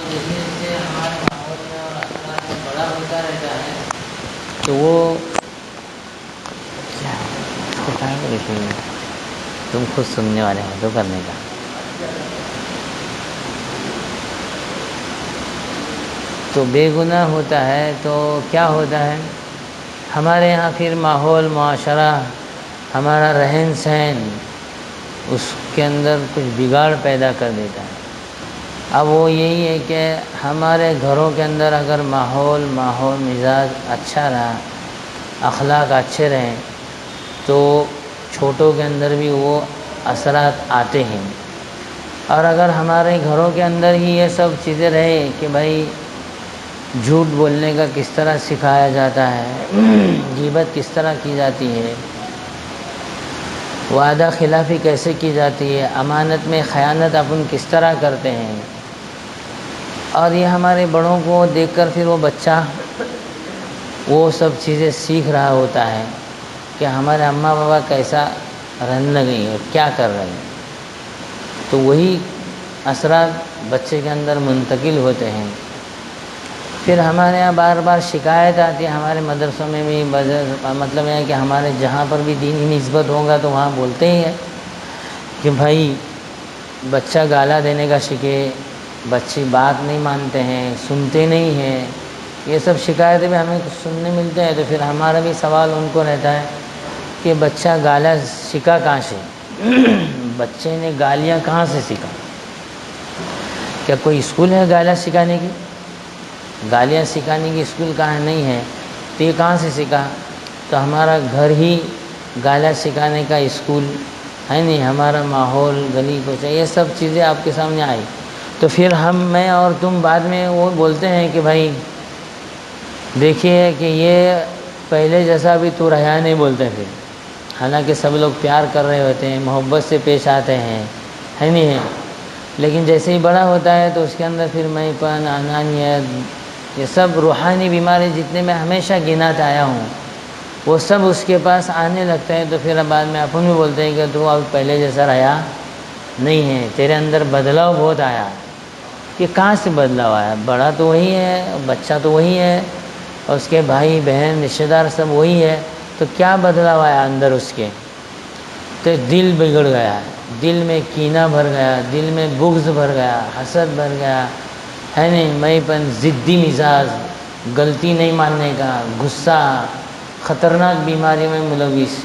جیسے جیسے ہمارے ماحول میں اور اثرات میں بڑا ہوتا رہتا ہے تو وہ کیا اس کو کہاں کو لکھیں گے، تم خود سننے والے ہو تو کرنے کا تو بے گناہ ہوتا ہے تو کیا ہوتا ہے، ہمارے یہاں پھر ماحول معاشرہ ہمارا رہن سہن اس کے اندر کچھ بگاڑ پیدا کر دیتا ہے۔ اب وہ یہی ہے کہ ہمارے گھروں کے اندر اگر ماحول مزاج اچھا رہا، اخلاق اچھے رہیں تو چھوٹوں کے اندر بھی وہ اثرات آتے ہیں۔ اور اگر ہمارے گھروں کے اندر ہی یہ سب چیزیں رہے کہ بھائی جھوٹ بولنے کا کس طرح سکھایا جاتا ہے، غیبت کس طرح کی جاتی ہے، وعدہ خلافی کیسے کی جاتی ہے، امانت میں خیانت اپن کس طرح کرتے ہیں، اور یہ ہمارے بڑوں کو دیکھ کر پھر وہ بچہ وہ سب چیزیں سیکھ رہا ہوتا ہے کہ ہمارے اماں بابا کیسا رہنے لگے ہیں اور کیا کر رہے ہیں، تو وہی اثرات بچے کے اندر منتقل ہوتے ہیں۔ پھر ہمارے یہاں بار بار شکایت آتی ہے، ہمارے مدرسوں میں بھی مطلب ہے کہ ہمارے جہاں پر بھی دینی نسبت ہوگا تو وہاں بولتے ہی ہیں کہ بھائی بچہ گالا دینے کا سیکھے، بچے بات نہیں مانتے ہیں، سنتے نہیں ہیں، یہ سب شکایتیں بھی ہمیں سننے ملتے ہیں۔ تو پھر ہمارا بھی سوال ان کو رہتا ہے کہ بچہ گالا سیکھا کہاں سے، بچے نے گالیاں کہاں سے سیکھا، کیا کوئی اسکول ہے گالیاں سکھانے کی؟ گالیاں سکھانے کی اسکول کہاں نہیں ہے، تو یہ کہاں سے سیکھا؟ تو ہمارا گھر ہی گالیاں سکھانے کا اسکول ہے نہیں، ہمارا ماحول گلی کوچہ یہ سب چیزیں آپ کے سامنے آئی تو پھر میں اور تم بعد میں وہ بولتے ہیں کہ بھائی دیکھیے کہ یہ پہلے جیسا بھی تو رہا نہیں، بولتے ہیں پھر، حالانکہ سب لوگ پیار کر رہے ہوتے ہیں، محبت سے پیش آتے ہیں، ہے نہیں ہے، لیکن جیسے ہی بڑا ہوتا ہے تو اس کے اندر پھر میں پن، انانیت، یہ سب روحانی بیماری جتنے میں ہمیشہ گناتا آیا ہوں وہ سب اس کے پاس آنے لگتے ہیں۔ تو پھر بعد میں اپن بھی بولتے ہیں کہ تو اب پہلے جیسا رہا نہیں ہے، تیرے اندر بدلاؤ بہت آیا۔ کہ کہاں سے بدلاؤ آیا؟ بڑا تو وہی ہے، بچہ تو وہی ہے، اور اس کے بھائی بہن رشتہ دار سب وہی ہے، تو کیا بدلاؤ آیا اندر اس کے؟ تو دل بگڑ گیا، دل میں کینہ بھر گیا، دل میں بغض بھر گیا، حسد بھر گیا، ہے نہیں، میں پن، ضدی مزاج، غلطی نہیں ماننے کا، غصہ، خطرناک بیماری میں ملوث۔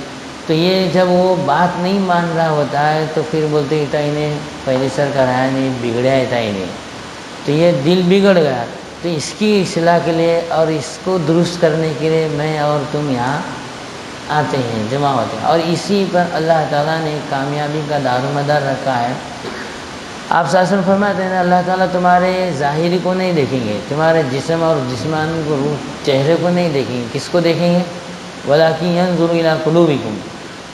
تو یہ جب وہ بات نہیں مان رہا ہوتا ہے تو پھر بولتے اٹا انہیں پہلے سر کرایا نہیں، بگڑیا اٹا انہیں، تو یہ دل بگڑ گیا۔ تو اس کی اصلاح کے لیے اور اس کو درست کرنے کے لیے میں اور تم یہاں آتے ہیں، جمع ہوتے ہیں، اور اسی پر اللہ تعالیٰ نے کامیابی کا دار و مدار رکھا ہے۔ آپ صلی اللہ علیہ وسلم فرماتے ہیں اللہ تعالیٰ تمہارے ظاہری کو نہیں دیکھیں گے، تمہارے جسم اور جسمانی کو، روح، چہرے کو نہیں دیکھیں گے، کس کو دیکھیں گے؟ وَلَٰكِن يَنظُرُ إِلَىٰ قُلُوبِكُمْ،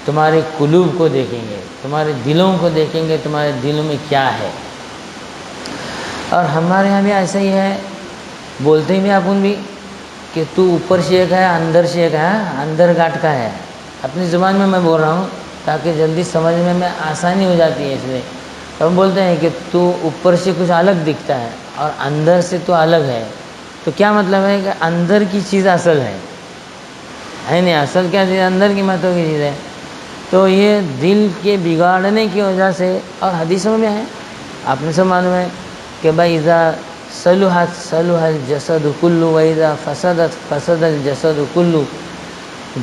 تمہارے قلوب کو دیکھیں گے، تمہارے دلوں کو دیکھیں گے، تمہارے دلوں میں کیا ہے۔ اور ہمارے یہاں بھی ایسا ہی ہے، بولتے ہیں بھی اپن بھی کہ تو اوپر سے ایک ہے اندر سے ایک ہے، اندر گاٹ کا ہے، اپنی زبان میں بول رہا ہوں تاکہ جلدی سمجھنے میں آسانی ہو جاتی ہے، اس لیے ہم بولتے ہیں کہ تو اوپر سے کچھ الگ دکھتا ہے اور اندر سے تو الگ ہے۔ تو کیا مطلب ہے کہ اندر کی چیز اصل ہے نہیں، اصل کیا چیز؟ اندر کی متوں کی چیز ہے۔ تو یہ دل کے بگاڑنے کی وجہ سے، اور حدیثوں میں ہے، آپ نے سب معلوم ہے کہ بھائی اذا صلحت صلح الجسد کلہ واذا فسدت فسد الجسد کلہ،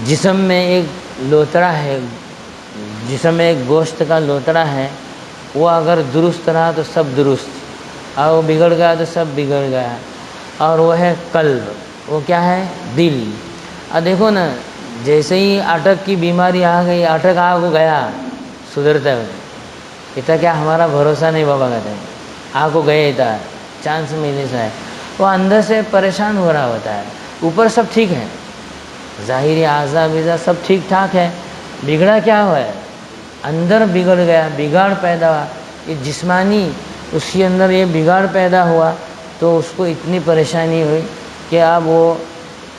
جسم میں ایک لوتڑا ہے، جسم میں ایک گوشت کا لوتڑا ہے، وہ اگر درست رہا تو سب درست، اور وہ بگڑ گیا تو سب بگڑ گیا، اور وہ ہے قلب، وہ کیا ہے؟ دل۔ اور دیکھو نا، جیسے ہی اٹک کی بیماری آ گئی، اٹک آ کو گیا، سدھرتا ہے اتنا، کیا ہمارا بھروسہ نہیں بابا کہتے ہیں، آ کو گئے اتنا چانس ملنے سے ہے، وہ اندر سے پریشان ہو رہا ہوتا ہے، اوپر سب ٹھیک ہے، ظاہری اعضاء وضاء سب ٹھیک ٹھاک ہے، بگڑا کیا ہوا ہے؟ اندر بگڑ گیا، بگاڑ پیدا ہوا، یہ جسمانی اس کے اندر یہ بگاڑ پیدا ہوا تو اس کو اتنی پریشانی ہوئی کہ اب وہ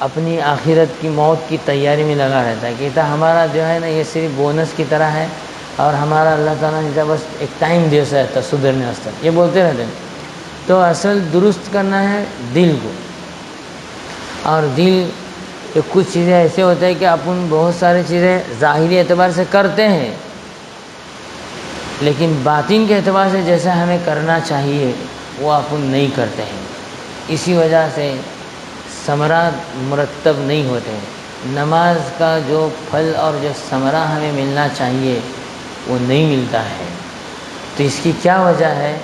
اپنی آخرت کی موت کی تیاری میں لگا رہتا ہے کہ ہمارا جو ہے نا یہ صرف بونس کی طرح ہے، اور ہمارا اللہ تعالیٰ نے بس ایک ٹائم دیا ہے سدھرنے واسطے، یہ بولتے رہتے ہیں۔ تو اصل درست کرنا ہے دل کو، اور دل کہ کچھ چیزیں ایسے ہوتے ہیں کہ اپن بہت ساری چیزیں ظاہری اعتبار سے کرتے ہیں، لیکن باطن کے اعتبار سے جیسا ہمیں کرنا چاہیے وہ اپن نہیں کرتے ہیں، اسی وجہ سے ثمرات مرتب نہیں ہوتے ہیں۔ نماز کا جو پھل اور جو ثمرہ ہمیں ملنا چاہیے وہ نہیں ملتا ہے۔ تو اس کی کیا وجہ ہے؟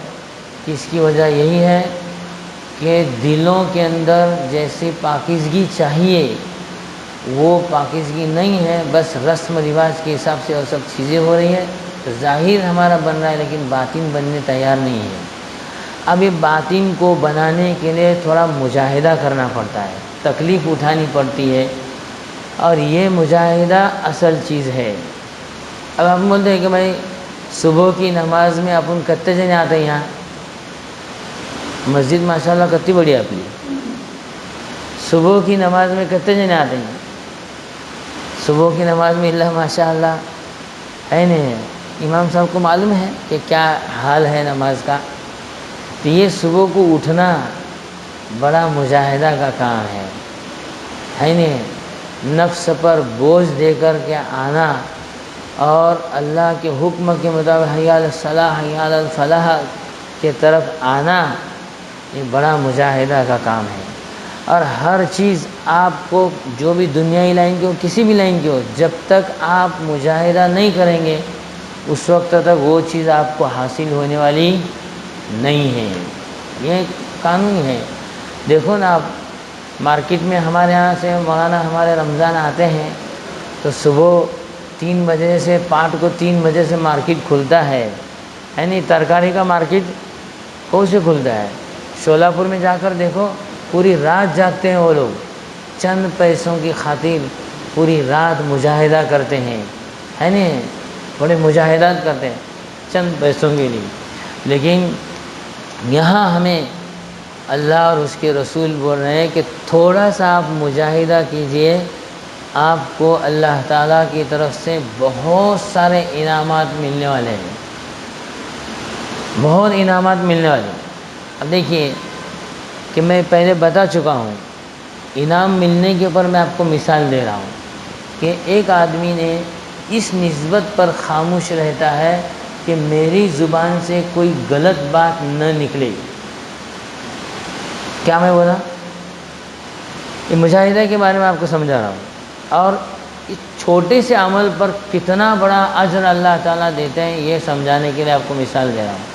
کہ اس کی وجہ یہی ہے کہ دلوں کے اندر جیسی پاکیزگی چاہیے وہ پاکیزگی نہیں ہے، بس رسم و رواج کے حساب سے اور سب چیزیں ہو رہی ہیں، تو ظاہر ہمارا بن رہا ہے لیکن باطن بننے تیار نہیں ہے۔ اب یہ باطن کو بنانے کے لیے تھوڑا مجاہدہ کرنا پڑتا ہے، تکلیف اٹھانی پڑتی ہے، اور یہ مجاہدہ اصل چیز ہے۔ اب ہم بولتے ہیں کہ بھائی صبح کی نماز میں اپن کتے جنے آتے ہیں، یہاں مسجد ماشاءاللہ کتنی بڑی آپ لی، صبح کی نماز میں کتے جنے آتے ہیں؟ صبح کی نماز میں اللہ ماشاءاللہ ہے نہیں، امام صاحب کو معلوم ہے کہ کیا حال ہے نماز کا۔ تو یہ صبح کو اٹھنا بڑا مجاہدہ کا کام ہے نہیں، نفس پر بوجھ دے کر کے آنا اور اللہ کے حکم کے مطابق حی علی الصلاح حی علی الفلاح کے طرف آنا، یہ بڑا مجاہدہ کا کام ہے۔ اور ہر چیز آپ کو جو بھی دنیائی لائن کی ہو، کسی بھی لائن کی ہو، جب تک آپ مجاہدہ نہیں کریں گے اس وقت تک وہ چیز آپ کو حاصل ہونے والی نہیں ہے۔ یہ قانون ہے۔ دیکھو نا، آپ مارکیٹ میں ہمارے یہاں سے مولانا ہمارے رمضان آتے ہیں تو صبح 3 بجے سے پاٹ کو 3 بجے سے مارکیٹ کھلتا ہے نہیں، ترکاری کا مارکیٹ کون سے کھلتا ہے؟ شولہ پور میں جا کر دیکھو، پوری رات جاگتے ہیں وہ لوگ، چند پیسوں کی خاطر پوری رات مجاہدہ کرتے ہیں، ہے نہیں، بڑے مجاہدات کرتے ہیں چند پیسوں کے لیے۔ لیکن یہاں ہمیں اللہ اور اس کے رسول بول رہے ہیں کہ تھوڑا سا آپ مجاہدہ کیجئے، آپ کو اللہ تعالیٰ کی طرف سے بہت سارے انعامات ملنے والے ہیں، بہت انعامات ملنے والے ہیں۔ اب دیکھیے کہ میں پہلے بتا چکا ہوں، انعام ملنے کے اوپر میں آپ کو مثال دے رہا ہوں کہ ایک آدمی نے اس نسبت پر خاموش رہتا ہے کہ میری زبان سے کوئی غلط بات نہ نکلے۔ کیا میں بولا؟ یہ مجاہدہ کے بارے میں آپ کو سمجھا رہا ہوں، اور اس چھوٹے سے عمل پر کتنا بڑا اجر اللہ تعالیٰ دیتے ہیں یہ سمجھانے کے لیے آپ کو مثال دے رہا ہوں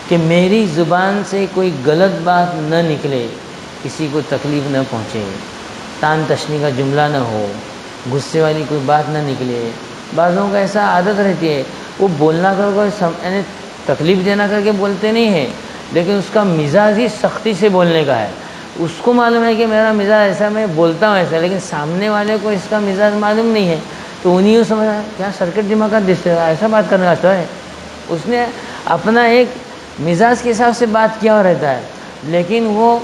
کہ میری زبان سے کوئی غلط بات نہ نکلے، کسی کو تکلیف نہ پہنچے، تان تشنی کا جملہ نہ ہو، غصے والی کوئی بات نہ نکلے۔ بعضوں کا ایسا عادت رہتی ہے، وہ بولنا کر کو یعنی تکلیف دینا کر کے بولتے نہیں ہیں، لیکن اس کا مزاج ہی سختی سے بولنے کا ہے۔ اس کو معلوم ہے کہ میرا مزاج ایسا، میں بولتا ہوں ایسا، لیکن سامنے والے کو اس کا مزاج معلوم نہیں ہے، تو انہیں یوں سمجھا کیا سرکٹ دماغ ایسا بات کرنے لگتا ہے۔ اس نے اپنا ایک مزاج کے حساب سے بات کیا رہتا ہے، لیکن وہ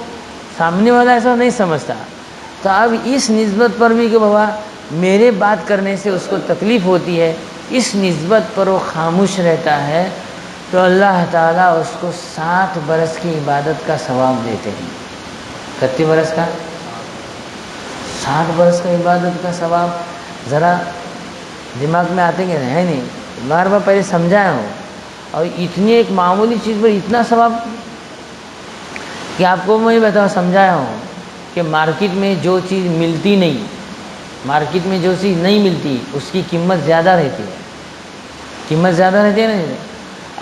سامنے والا ایسا نہیں سمجھتا۔ تو اب اس نسبت پر بھی کہ بابا میرے بات کرنے سے اس کو تکلیف ہوتی ہے، اس نسبت پر وہ خاموش رہتا ہے، تو اللہ تعالیٰ اس کو 60 برس کی عبادت کا ثواب دیتے ہیں۔ کتنے برس کا؟ 60 برس کا عبادت کا ثواب۔ ذرا دماغ میں آتے کہ ہے نہیں، بار بار پہلے سمجھایا ہوں، اور اتنی ایک معمولی چیز پر اتنا ثواب کہ آپ کو میں بتاؤ سمجھایا ہوں کہ مارکیٹ میں جو چیز ملتی نہیں، مارکیٹ میں جو چیز نہیں ملتی اس کی قیمت زیادہ رہتی ہے، قیمت زیادہ رہتی ہے نا۔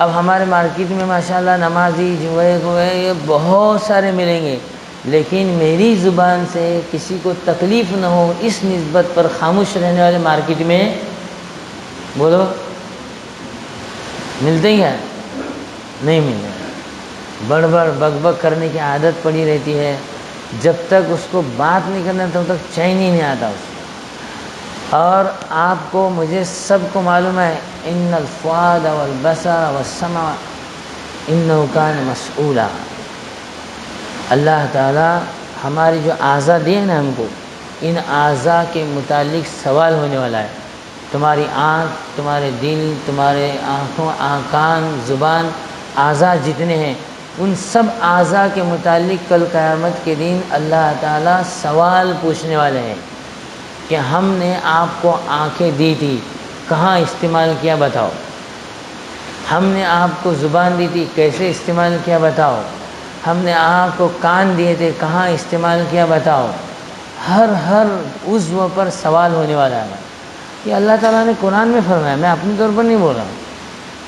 اب ہمارے مارکیٹ میں ماشاءاللہ نمازی جو ہے یہ بہت سارے ملیں گے، لیکن میری زبان سے کسی کو تکلیف نہ ہو اس نسبت پر خاموش رہنے والے مارکیٹ میں بولو ملتے ہی ہیں؟ نہیں ملتے۔ بڑبڑ بک بک کرنے کی عادت پڑی رہتی ہے، جب تک اس کو بات نہیں کرنا تب تک چین ہی نہیں آتا اس کو۔ اور آپ کو مجھے سب کو معلوم ہے ان الفؤاد والبصر والسمع انه كان مسؤولا۔ اللہ تعالیٰ ہماری جو اعضاء دیے نا ہم کو، ان اعضاء کے متعلق سوال ہونے والا ہے۔ تمہاری آنکھ، تمہارے دل، تمہارے آنکھوں، کان، زبان، اعضاء جتنے ہیں ان سب اعضاء کے متعلق کل قیامت کے دن اللہ تعالیٰ سوال پوچھنے والے ہیں کہ ہم نے آپ کو آنکھیں دی تھی، کہاں استعمال کیا بتاؤ؟ ہم نے آپ کو زبان دی تھی، کیسے استعمال کیا بتاؤ؟ ہم نے آپ کو کان دیے تھے، کہاں استعمال کیا بتاؤ؟ ہر عضو پر سوال ہونے والا ہے۔ یہ اللہ تعالیٰ نے قرآن میں فرمایا، میں اپنے طور پر نہیں بول رہا ہوں۔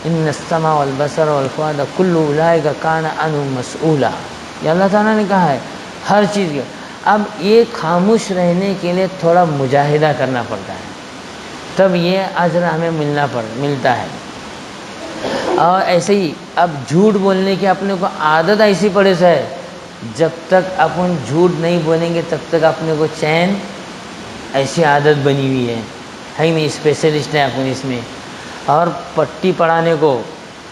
ان السمع والبصر والفؤاد کل اولئک کان عنہ مسئولا، یہ اللہ تعالیٰ نے کہا ہے ہر چیز کے۔ اب یہ خاموش رہنے کے لیے تھوڑا مجاہدہ کرنا پڑتا ہے، تب یہ اجر ہمیں ملتا ہے۔ اور ایسے ہی اب جھوٹ بولنے کی اپنے کو عادت ایسی پڑے سے ہے، جب تک اپن جھوٹ نہیں بولیں گے تب تک اپنے کو چین، ایسی عادت بنی ہوئی ہے نہیں، اسپیشلسٹ ہے اپن اس میں۔ اور پٹی پڑھانے کو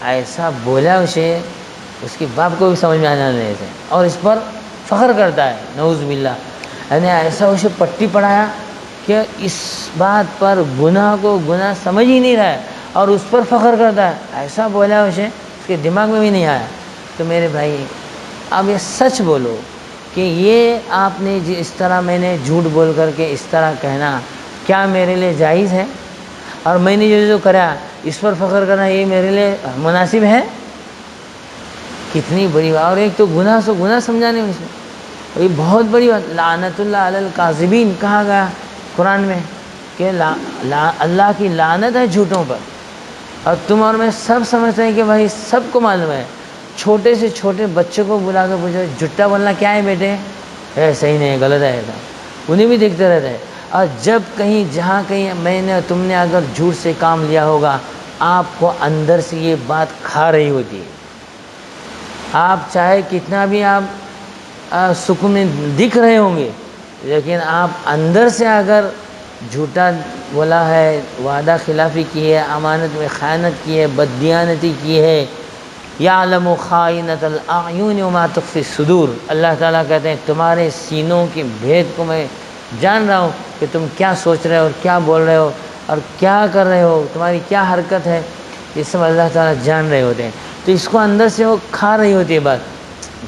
ایسا بولا اسے، اس کے باپ کو بھی سمجھ میں آنا نہیں تھے، اور اس پر فخر کرتا ہے، نعوذ باللہ۔ یعنی ایسا اسے پٹی پڑھایا کہ اس بات پر گناہ کو گناہ سمجھ ہی نہیں رہا ہے اور اس پر فخر کرتا ہے، ایسا بولا اسے، اس کے دماغ میں بھی نہیں آیا۔ تو میرے بھائی اب یہ سچ بولو کہ یہ آپ نے اس طرح میں نے جھوٹ بول کر کے اس طرح کہنا کیا میرے لیے جائز ہے؟ اور میں نے جو کرا اس پر فخر کرنا یہ میرے لیے مناسب ہے؟ کتنی بڑی بات! اور ایک تو گناہ سے گناہ سمجھانے میں، اس میں یہ بہت بڑی بات۔ لعنت اللہ علی الکاذبین کہا گیا قرآن میں کہ اللہ کی لعنت ہے جھوٹوں پر۔ اور تم اور میں سب سمجھتے ہیں کہ بھائی سب کو معلوم ہے، چھوٹے سے چھوٹے بچوں کو بلا کے پوچھو جھوٹا بولنا کیا ہے بیٹے؟ صحیح نہیں ہے، غلط ہے ایسا، انہیں بھی دیکھتے رہتے ہیں۔ اور جب کہیں جہاں کہیں میں نے تم نے اگر جھوٹ سے کام لیا ہوگا، آپ کو اندر سے یہ بات کھا رہی ہوتی ہے۔ آپ چاہے کتنا بھی آپ سکون میں دکھ رہے ہوں گے، لیکن آپ اندر سے اگر جھوٹا بولا ہے، وعدہ خلافی کی ہے، امانت میں خیانت کی ہے، بددیانتی کی ہے، یعلم خائنۃ الاعین وما تخفی الصدور، اللہ تعالیٰ کہتے ہیں تمہارے سینوں کے بھید کو میں جان رہا ہوں کہ تم کیا سوچ رہے ہو اور کیا بول رہے ہو اور کیا کر رہے ہو، تمہاری کیا حرکت ہے، یہ سب اللہ تعالیٰ جان رہے ہوتے ہیں۔ تو اس کو اندر سے وہ کھا رہی ہوتی ہے بات،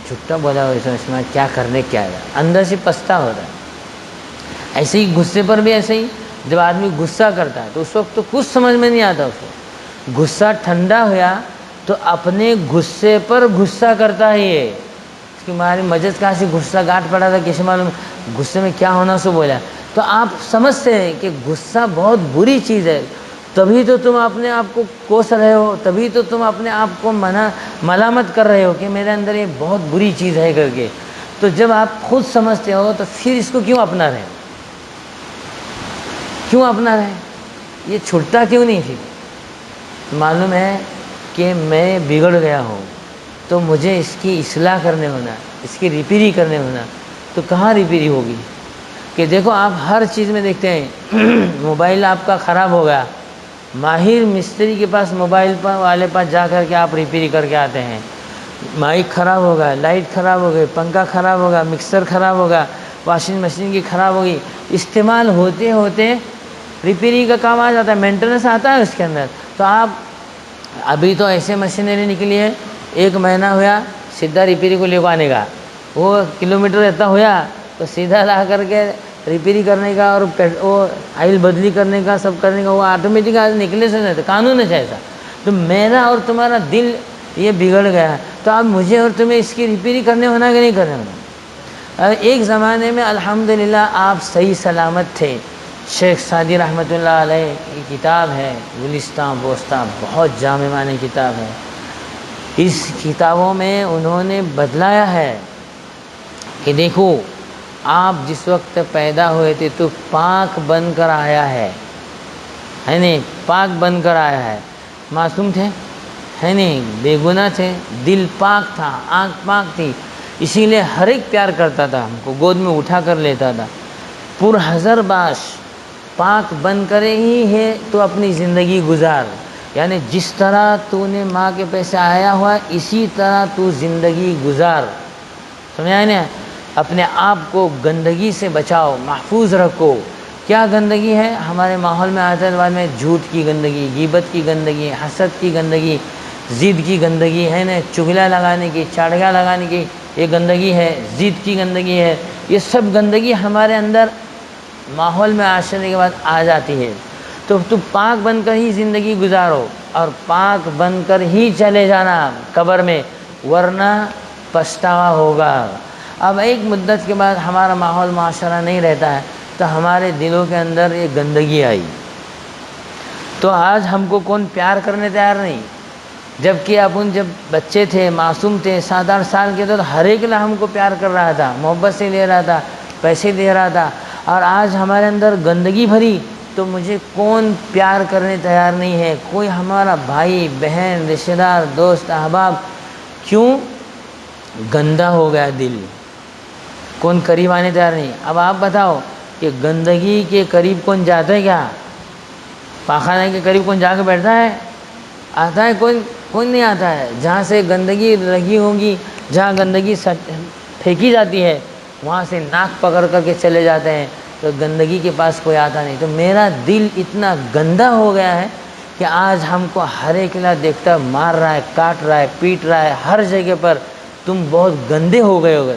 جھوٹا بولا ہو اس میں کیا کرنے کیا ہے، اندر سے پچھتا ہوتا ہے۔ ایسے ہی غصے پر بھی ایسے ہی، جب آدمی غصہ کرتا ہے تو اس وقت تو کچھ سمجھ میں نہیں آتا، اس کو غصہ ٹھنڈا ہوا تو اپنے غصے پر غصہ کرتا ہے۔ یہ اس کی ہماری مجلس کہاں سے غصہ گاٹ پڑا تھا، کسی معلوم غصے میں کیا ہونا سو بولا۔ تو آپ سمجھتے ہیں کہ غصہ بہت بری چیز ہے، تبھی تو تم اپنے آپ کو کوس رہے ہو، تبھی تو تم اپنے آپ کو ملامت کر رہے ہو کہ میرے اندر یہ بہت بری چیز ہے کر کے۔ تو جب آپ خود سمجھتے ہو تو پھر اس کو کیوں اپنا رہے، کیوں اپنا رہے؟ یہ چھوٹتا کیوں نہیں؟ پھر معلوم ہے کہ میں بگڑ گیا ہوں تو مجھے اس کی اصلاح کرنے ہونا، اس کی ریپیری کرنے ہونا، تو کہاں ریپیری ہوگی؟ کہ دیکھو آپ ہر چیز میں دیکھتے ہیں، موبائل آپ کا خراب ہو گیا، ماہر مستری کے پاس موبائل والے پاس جا کر کے آپ ریپیری کر کے آتے ہیں۔ مائک خراب ہو گیا، لائٹ خراب ہو گئی، پنکھا خراب ہو گیا، مکسر خراب ہو گیا، واشنگ مشین کی خراب ہو گئی، استعمال ہوتے ہوتے ریپیری کا کام آ جاتا ہے، مینٹیننس آتا ہے اس کے اندر۔ تو آپ ابھی تو ایسے مشینری نکلی ہے، 1 مہینہ ہوا سیدھا ریپیری کو لے کو آنے کا، وہ کلومیٹر اتنا ہوا تو سیدھا لا کر کے ریپیری کرنے کا اور وہ آئل بدلی کرنے کا سب کرنے کا، وہ آٹومیٹک نکلنے سے نہیں تھا، قانون ہے ایسا۔ تو میرا اور تمہارا دل یہ بگڑ گیا، تو اب مجھے اور تمہیں اس کی ریپیری کرنے ہونا کہ نہیں کرنے ہونا؟ ایک زمانے میں الحمدللہ آپ صحیح سلامت تھے۔ شیخ سعدی رحمۃ اللہ علیہ کی کتاب ہے گلستان بوستان، بہت جامع معنی کتاب ہے۔ اس کتابوں میں انہوں نے بتلایا ہے کہ دیکھو آپ جس وقت پیدا ہوئے تھے تو پاک بن کر آیا ہے نہیں، پاک بن کر آیا ہے، معصوم تھے ہے نہیں، بے گناہ تھے، دل پاک تھا، آنکھ پاک تھی، اسی لیے ہر ایک پیار کرتا تھا، ہم کو گود میں اٹھا کر لیتا تھا۔ پرحذر باش، پاک بن کر ہی ہے تو اپنی زندگی گزار، یعنی جس طرح تو نے ماں کے پیسے آیا ہوا اسی طرح تو زندگی گزار، سمجھا نا؟ اپنے آپ کو گندگی سے بچاؤ، محفوظ رکھو۔ کیا گندگی ہے ہمارے ماحول میں؟ آج بعد میں جھوٹ کی گندگی، غیبت کی گندگی، حسد کی گندگی، ضد کی گندگی ہے نا، چغلا لگانے کی، چاڑیاں لگانے کی، یہ گندگی ہے، ضد کی گندگی ہے، یہ سب گندگی ہمارے اندر ماحول میں آشنے کے بعد آ جاتی ہے۔ تو پاک بن کر ہی زندگی گزارو اور پاک بن کر ہی چلے جانا قبر میں، ورنہ پچھتاوا ہوگا۔ اب ایک مدت کے بعد ہمارا ماحول معاشرہ نہیں رہتا ہے تو ہمارے دلوں کے اندر یہ گندگی آئی، تو آج ہم کو کون پیار کرنے تیار نہیں، جبکہ اپن جب بچے تھے، معصوم تھے، 7-8 سال کے تو ہر ایک ہم کو پیار کر رہا تھا، محبت سے لے رہا تھا، پیسے دے رہا تھا، اور آج ہمارے اندر گندگی بھری تو مجھے کون پیار کرنے تیار نہیں ہے، کوئی ہمارا بھائی بہن رشتہ دار دوست احباب، کیوں؟ گندا ہو گیا دل، کون قریب آنے تیار نہیں۔ اب آپ بتاؤ کہ گندگی کے قریب کون جاتا ہے کیا؟ پاخانے کے قریب کون جا کے بیٹھتا ہے؟ آتا ہے؟ کوئی نہیں آتا ہے۔ جہاں سے گندگی لگی ہوگی، جہاں گندگی پھینکی جاتی ہے، وہاں سے ناک پکڑ کر کے چلے جاتے ہیں، تو گندگی کے پاس کوئی آتا نہیں۔ تو میرا دل اتنا گندا ہو گیا ہے کہ آج ہم کو ہر ایک دیکھتا مار رہا ہے، کاٹ رہا ہے، پیٹ رہا ہے، ہر جگہ پر تم بہت گندے ہو گئے ہو،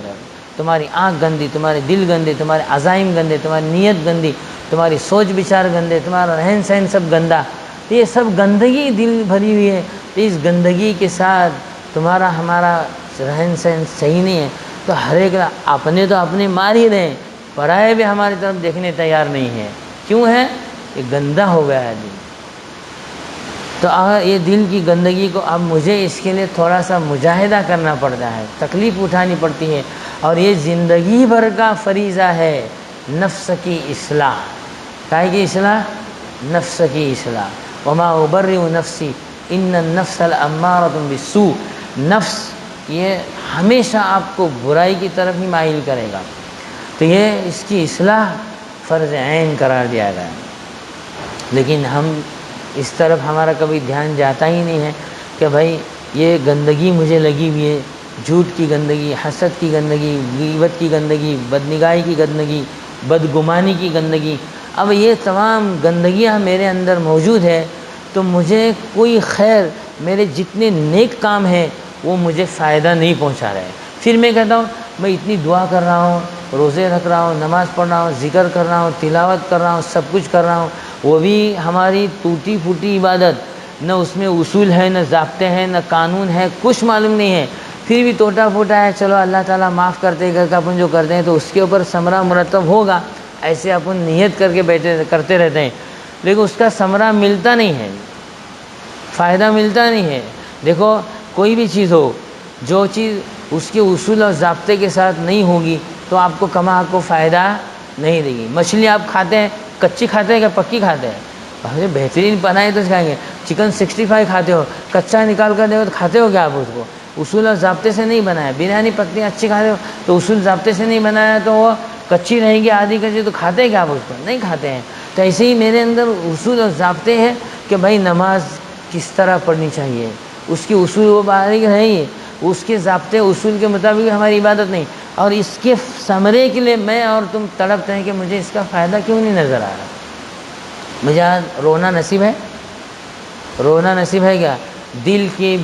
تمہاری آنکھ گندی، تمہارے دل گندے، تمہارے عزائم گندے، تمہاری نیت گندی، تمہاری سوچ بچار گندے، تمہارا رہن سہن سب گندا، یہ سب گندگی دل بھری ہوئی ہے۔ تو اس گندگی کے ساتھ تمہارا ہمارا رہن سہن صحیح نہیں ہے، تو ہر ایک اپنے تو اپنے مار ہی رہے ہیں، پرائے بھی ہماری طرف دیکھنے تیار نہیں ہے۔ کیوں ہے؟ یہ گندا ہو گیا ہے دل۔ تو یہ دل کی گندگی کو اب مجھے اس کے لیے تھوڑا سا مجاہدہ کرنا پڑتا ہے، تکلیف اٹھانی پڑتی ہے، اور یہ زندگی بھر کا فریضہ ہے نفس کی اصلاح۔ کائے کی اصلاح؟ نفس کی اصلاح۔ وما ابرئ نفسی ان النفس لامارۃ بالسوء، نفس یہ ہمیشہ آپ کو برائی کی طرف ہی مائل کرے گا، تو یہ اس کی اصلاح فرض عین قرار دیا گیا ہے۔ لیکن ہم اس طرف ہمارا کبھی دھیان جاتا ہی نہیں ہے کہ بھائی یہ گندگی مجھے لگی ہوئی ہے، جھوٹ کی گندگی، حسد کی گندگی، غیبت کی گندگی، بدنگاہی کی گندگی، بدگمانی کی گندگی، اب یہ تمام گندگیاں میرے اندر موجود ہے، تو مجھے کوئی خیر، میرے جتنے نیک کام ہیں وہ مجھے فائدہ نہیں پہنچا رہے۔ پھر میں کہتا ہوں میں اتنی دعا کر رہا ہوں، روزے رکھ رہا ہوں، نماز پڑھ رہا ہوں، ذکر کر رہا ہوں، تلاوت کر رہا ہوں، سب کچھ کر رہا ہوں، وہ بھی ہماری ٹوٹی پھوٹی عبادت، نہ اس میں اصول ہے، نہ ضابطے ہیں، نہ قانون ہے، کچھ معلوم نہیں ہے، پھر بھی ٹوٹا پھوٹا ہے، چلو اللہ تعالیٰ معاف کرتے کر کے اپن جو کرتے ہیں تو اس کے اوپر ثمرہ مرتب ہوگا، ایسے اپن نیت کر کے کرتے رہتے ہیں، لیکن اس کا ثمرہ ملتا نہیں ہے، فائدہ ملتا نہیں ہے۔ دیکھو کوئی بھی چیز ہو، جو چیز اس کے اصول اور ضابطے کے ساتھ نہیں ہوگی تو آپ کو کما کو فائدہ نہیں دے گی۔ مچھلی آپ کھاتے ہیں، کچی کھاتے ہیں کہ پکی کھاتے ہیں؟ بھائی بہترین بنائے تو کھائیں گے۔ چکن 65 کھاتے ہو، کچا نکال کر دے تو کھاتے ہو کیا آپ اس کو؟ اصول اور ضابطے سے نہیں بنایا۔ بریانی پکی اچھی کھاتے ہو تو اصول ضابطے سے نہیں بنایا تو وہ کچی رہے گی، آدھی کچی، تو کھاتے ہیں کیا آپ اس کو؟ نہیں کھاتے ہیں۔ تو ایسے ہی میرے اندر اصول اور ضابطے ہیں کہ بھائی نماز کس طرح پڑھنی چاہیے، اس کی اصول و باریک ہے، اس کے ضابطے اصول کے مطابق ہماری عبادت نہیں، اور اس کے ثمرے کے لیے میں اور تم تڑپتے ہیں کہ مجھے اس کا فائدہ کیوں نہیں نظر آ رہا۔ مجھے آج رونا نصیب ہے؟ رونا نصیب ہے کیا؟ دل کی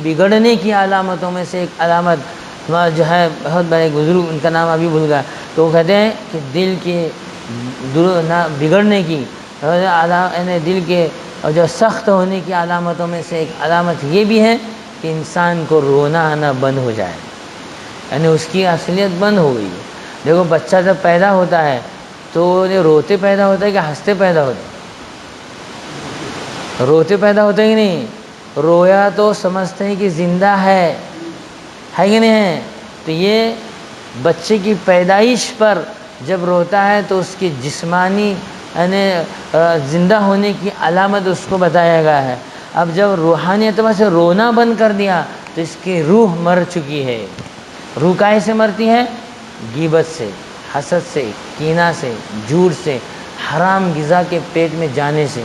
بگڑنے کی علامتوں میں سے ایک علامت جو ہے، بہت بڑے بزرگ، ان کا نام ابھی بھول گیا، تو وہ کہتے ہیں کہ دل کے بگڑنے کی، یعنی دل کے جو سخت ہونے کی علامتوں میں سے ایک علامت یہ بھی ہے کہ انسان کو رونا آنا بند ہو جائے، یعنی اس کی اصلیت بند ہو گئی۔ دیکھو بچہ جب پیدا ہوتا ہے تو یہ روتے پیدا ہوتا ہے کہ ہنستے پیدا ہوتا ہے؟ روتے پیدا ہوتے ہی نہیں، رویا تو سمجھتے ہیں کہ زندہ ہے کہ نہیں ہے؟ تو یہ بچے کی پیدائش پر جب روتا ہے تو اس کی جسمانی یعنی زندہ ہونے کی علامت اس کو بتایا گیا ہے۔ اب جب روحانی اعتبار سے رونا بند کر دیا تو اس کی روح مر چکی ہے۔ روح کائے سے مرتی ہے؟ غیبت سے، حسد سے، کینہ سے، جھوٹ سے، حرام غذا کے پیٹ میں جانے سے۔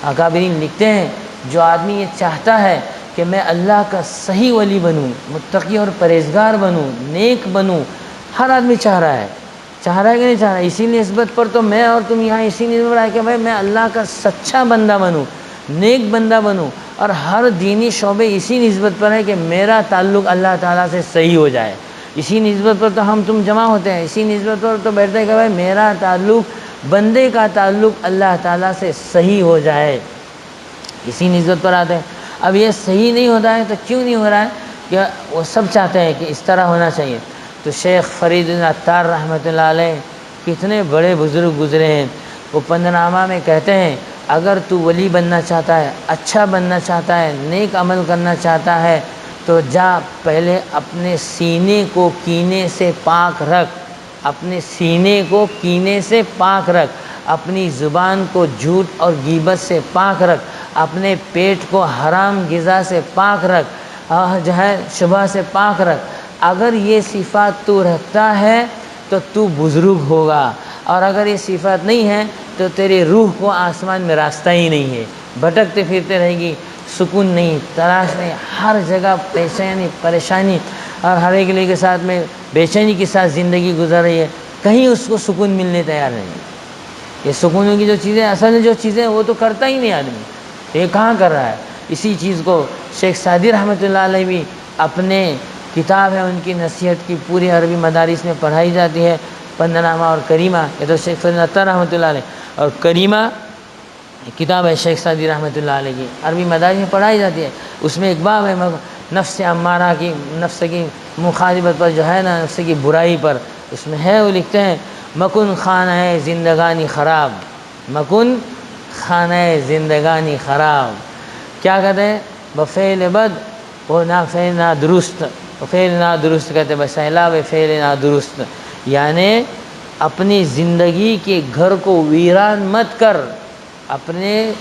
اکابرین لکھتے ہیں جو آدمی یہ چاہتا ہے کہ میں اللہ کا صحیح ولی بنوں، متقی اور پرہیزگار بنوں، نیک بنوں، ہر آدمی چاہ رہا ہے کہ نہیں چاہ رہا ہے؟ اسی نسبت پر تو میں اور تم یہاں اسی نسبت پر ہے کہ بھائی میں اللہ کا سچا بندہ بنوں، نیک بندہ بنوں، اور ہر دینی شعبے اسی نسبت پر ہے کہ میرا تعلق اللہ تعالیٰ سے صحیح ہو جائے. اسی نسبت پر تو ہم تم جمع ہوتے ہیں, اسی نسبت پر تو بیٹھتے ہیں کہ بھائی میرا تعلق, بندے کا تعلق اللہ تعالیٰ سے صحیح ہو جائے, اسی نسبت پر آتے ہیں. اب یہ صحیح نہیں ہوتا ہے تو کیوں نہیں ہو رہا ہے؟ کہ وہ سب چاہتے ہیں کہ اس طرح ہونا چاہیے. تو شیخ فرید عطار رحمۃ اللہ علیہ کتنے بڑے بزرگ گزرے ہیں. وہ پندنامہ میں کہتے ہیں اگر تو ولی بننا چاہتا ہے, اچھا بننا چاہتا ہے, نیک عمل کرنا چاہتا ہے, تو جا پہلے اپنے سینے کو کینے سے پاک رکھ, اپنے سینے کو کینے سے پاک رکھ, اپنی زبان کو جھوٹ اور غیبت سے پاک رکھ, اپنے پیٹ کو حرام غذا سے پاک رکھ, اور جو ہے شبہ سے پاک رکھ. اگر یہ صفات تو رکھتا ہے تو تو بزرگ ہوگا, اور اگر یہ صفات نہیں ہے تو تیری روح کو آسمان میں راستہ ہی نہیں ہے, بھٹکتے پھرتے رہے گی, سکون نہیں, تلاش نہیں, ہر جگہ پریشانی اور ہر ایک کے ساتھ میں بے چینی کے ساتھ زندگی گزر رہی ہے, کہیں اس کو سکون ملنے تیار نہیں. یہ سکون کی جو چیزیں, اصل جو چیزیں وہ تو کرتا ہی نہیں آدمی, یہ کہاں کر رہا ہے؟ اسی چیز کو شیخ سعدی رحمۃ اللہ علیہ بھی اپنے کتاب ہے ان کی نصیحت کی پوری عربی مدارس میں پڑھائی جاتی ہے, پندنامہ اور کریمہ. یہ تو شیخ فرید عطار رحمۃ اللہ علیہ, اور کریمہ کتاب ہے شیخ سعدی رحمۃ اللہ علیہ کی, عربی مدارس میں پڑھائی جاتی ہے. اس میں ایک باب ہے نفس امارہ کی, نفس کی مخالفت پر, جو ہے نا نفس کی برائی پر. اس میں ہے, وہ لکھتے ہیں مکن خانہ زندگانی خراب, مکن خانہ زندگانی خراب. کیا کہتے ہیں؟ بفعل بد وہ نہ فعل نہ درست, فعل نہ درست کہتے ہیں, بسیلاب فعل نہ درست. یعنی اپنی زندگی کے گھر کو ویران مت کر, اپنے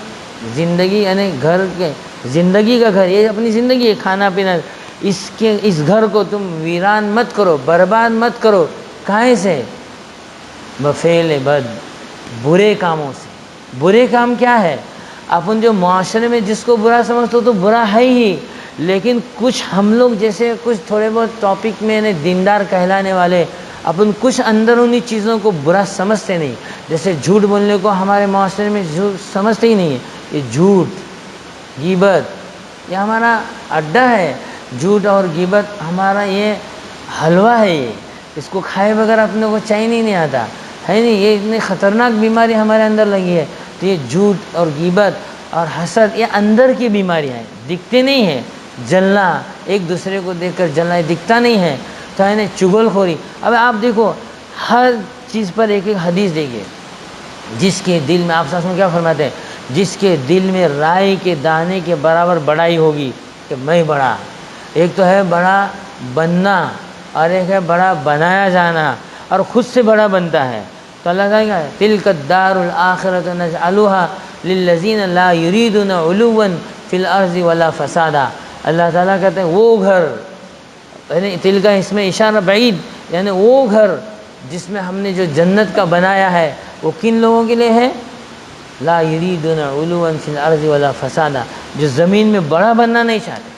زندگی یعنی گھر کے, زندگی کا گھر یہ اپنی زندگی ہے, کھانا پینا, اس گھر کو تم ویران مت کرو, برباد مت کرو. کہیں سے؟ بفعل بد, برے کاموں سے. برے کام کیا ہے؟ اپن جو معاشرے میں جس کو برا سمجھتے ہو تو برا ہے ہی, لیکن کچھ ہم لوگ جیسے کچھ تھوڑے بہت ٹاپک میں نے دیندار کہلانے والے, اپن کچھ اندرونی چیزوں کو برا سمجھتے نہیں. جیسے جھوٹ بولنے کو ہمارے معاشرے میں جھوٹ سمجھتے ہی نہیں ہے. یہ جھوٹ, غیبت یہ ہمارا اڈا ہے. جھوٹ اور غیبت ہمارا یہ حلوہ ہے, یہ اس کو کھائے بغیر اپنے کو چین ہی نہیں آتا ہے. نہیں, یہ اتنی خطرناک بیماری ہمارے اندر لگی ہے. تو یہ جھوٹ اور غیبت اور حسد یہ اندر کی بیماریاں ہیں, دکھتے نہیں ہیں. جلنا, ایک دوسرے کو دیکھ کر جلنا, یہ دکھتا نہیں ہے. تو ہے نا چگل خوری. اب آپ دیکھو ہر چیز پر ایک ایک حدیث دیکھیے. جس کے دل میں, آپ ساتھ میں کیا فرماتے ہیں, جس کے دل میں رائی کے دانے کے برابر بڑائی ہوگی کہ میں بڑا. ایک تو ہے بڑا بننا اور ایک ہے بڑا بنایا جانا, اور خود سے بڑا بنتا ہے. تو اللہ کہے گا تلک الدار الآخرۃ نجعلها للذین لا یریدون علوا فی الارض ولا فسادا. اللہ تعالیٰ کہتے ہیں وہ گھر, یعنی تلک اس میں اشارہ بعید, یعنی وہ گھر جس میں ہم نے جو جنت کا بنایا ہے وہ کن لوگوں کے لیے ہے؟ لا یریدون علوا فی الارض ولا فسادا, جو زمین میں بڑا بننا نہیں چاہتے.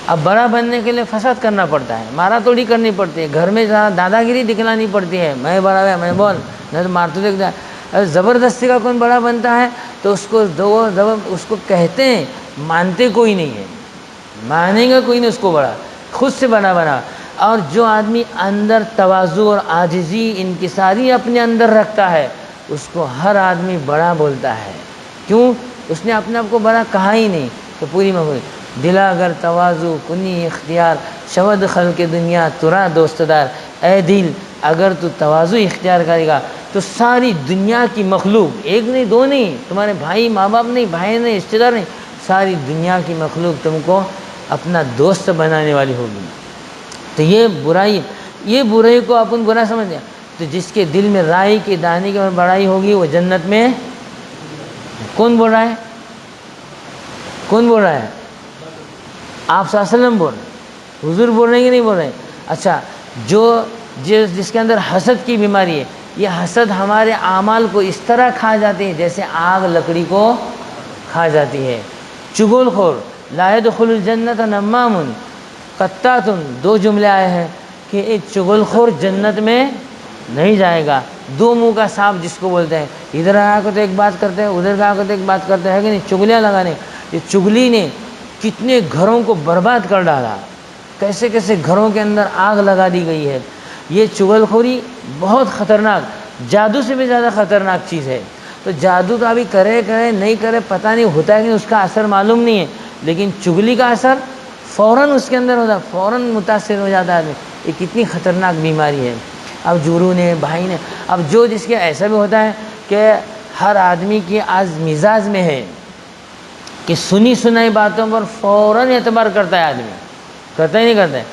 اب بڑا بننے کے لیے فساد کرنا پڑتا ہے, مارا توڑی کرنی پڑتی ہے, گھر میں دادا گیری دکھلانی پڑتی ہے, میں بڑا ہے میں بول, نہیں تو مار تو دیکھتا ہے. زبردستی کا کون بڑا بنتا ہے تو اس کو کہتے ہیں, مانتے کوئی نہیں ہے, مانے گا کوئی نہیں اس کو بڑا, خود سے بڑا بنا. اور جو آدمی اندر تواضع اور عاجزی انکساری اپنے اندر رکھتا ہے اس کو ہر آدمی بڑا بولتا ہے. کیوں؟ اس نے اپنے آپ کو بڑا کہا ہی نہیں. تو پوری مغرب دلا اگر تواضع کنی اختیار شود خلق دنیا ترا دوست دار. اے دل اگر تو تواضع اختیار کرے گا تو ساری دنیا کی مخلوق, ایک نہیں دو نہیں, تمہارے بھائی ماں باپ نہیں, بھائی نہیں, رشتے دار نہیں, ساری دنیا کی مخلوق تم کو اپنا دوست بنانے والی ہوگی. تو یہ برائی کو اپن برا سمجھتے ہیں. تو جس کے دل میں رائی کے دانے کی بڑائی ہوگی وہ جنت میں. کون بول رہا ہے؟ کون بول رہا ہے؟ آپ صلی اللہ علیہ وسلم بول رہے ہیں, حضور بول رہے ہیں کہ نہیں بول رہے ہیں؟ اچھا, جس کے اندر حسد کی بیماری ہے, یہ حسد ہمارے اعمال کو اس طرح کھا جاتے ہیں جیسے آگ لکڑی کو کھا جاتی ہے. چغل خور لا يدخل الجنت نمام قطات, دو جملے آئے ہیں کہ ایک چغل خور جنت میں نہیں جائے گا. دو منہ کا سانپ جس کو بولتے ہیں, ادھر آ کر تو ایک بات کرتے ہیں, ادھر آ کر تو ایک بات کرتے ہیں, کہ نہیں, چگلیاں لگانے. یہ چغلی نے کتنے گھروں کو برباد کر ڈالا، کیسے کیسے گھروں کے اندر آگ لگا دی گئی ہے۔ یہ چغل خوری بہت خطرناک، جادو سے بھی زیادہ خطرناک چیز ہے۔ تو جادو تو ابھی کرے نہیں کرے پتہ نہیں ہوتا ہے کہ اس کا اثر معلوم نہیں ہے، لیکن چغلی کا اثر فوراً اس کے اندر ہوتا ہے، فوراً متاثر ہو جاتا ہے آدمی۔ یہ کتنی خطرناک بیماری ہے۔ اب جورو نے بھائی نے، اب جو جس کے ایسا بھی ہوتا ہے کہ ہر آدمی کی آج مزاج میں ہے کہ سنی سنائی باتوں پر فوراً اعتبار کرتا ہے آدمی، کرتا ہی نہیں کرتا ہے۔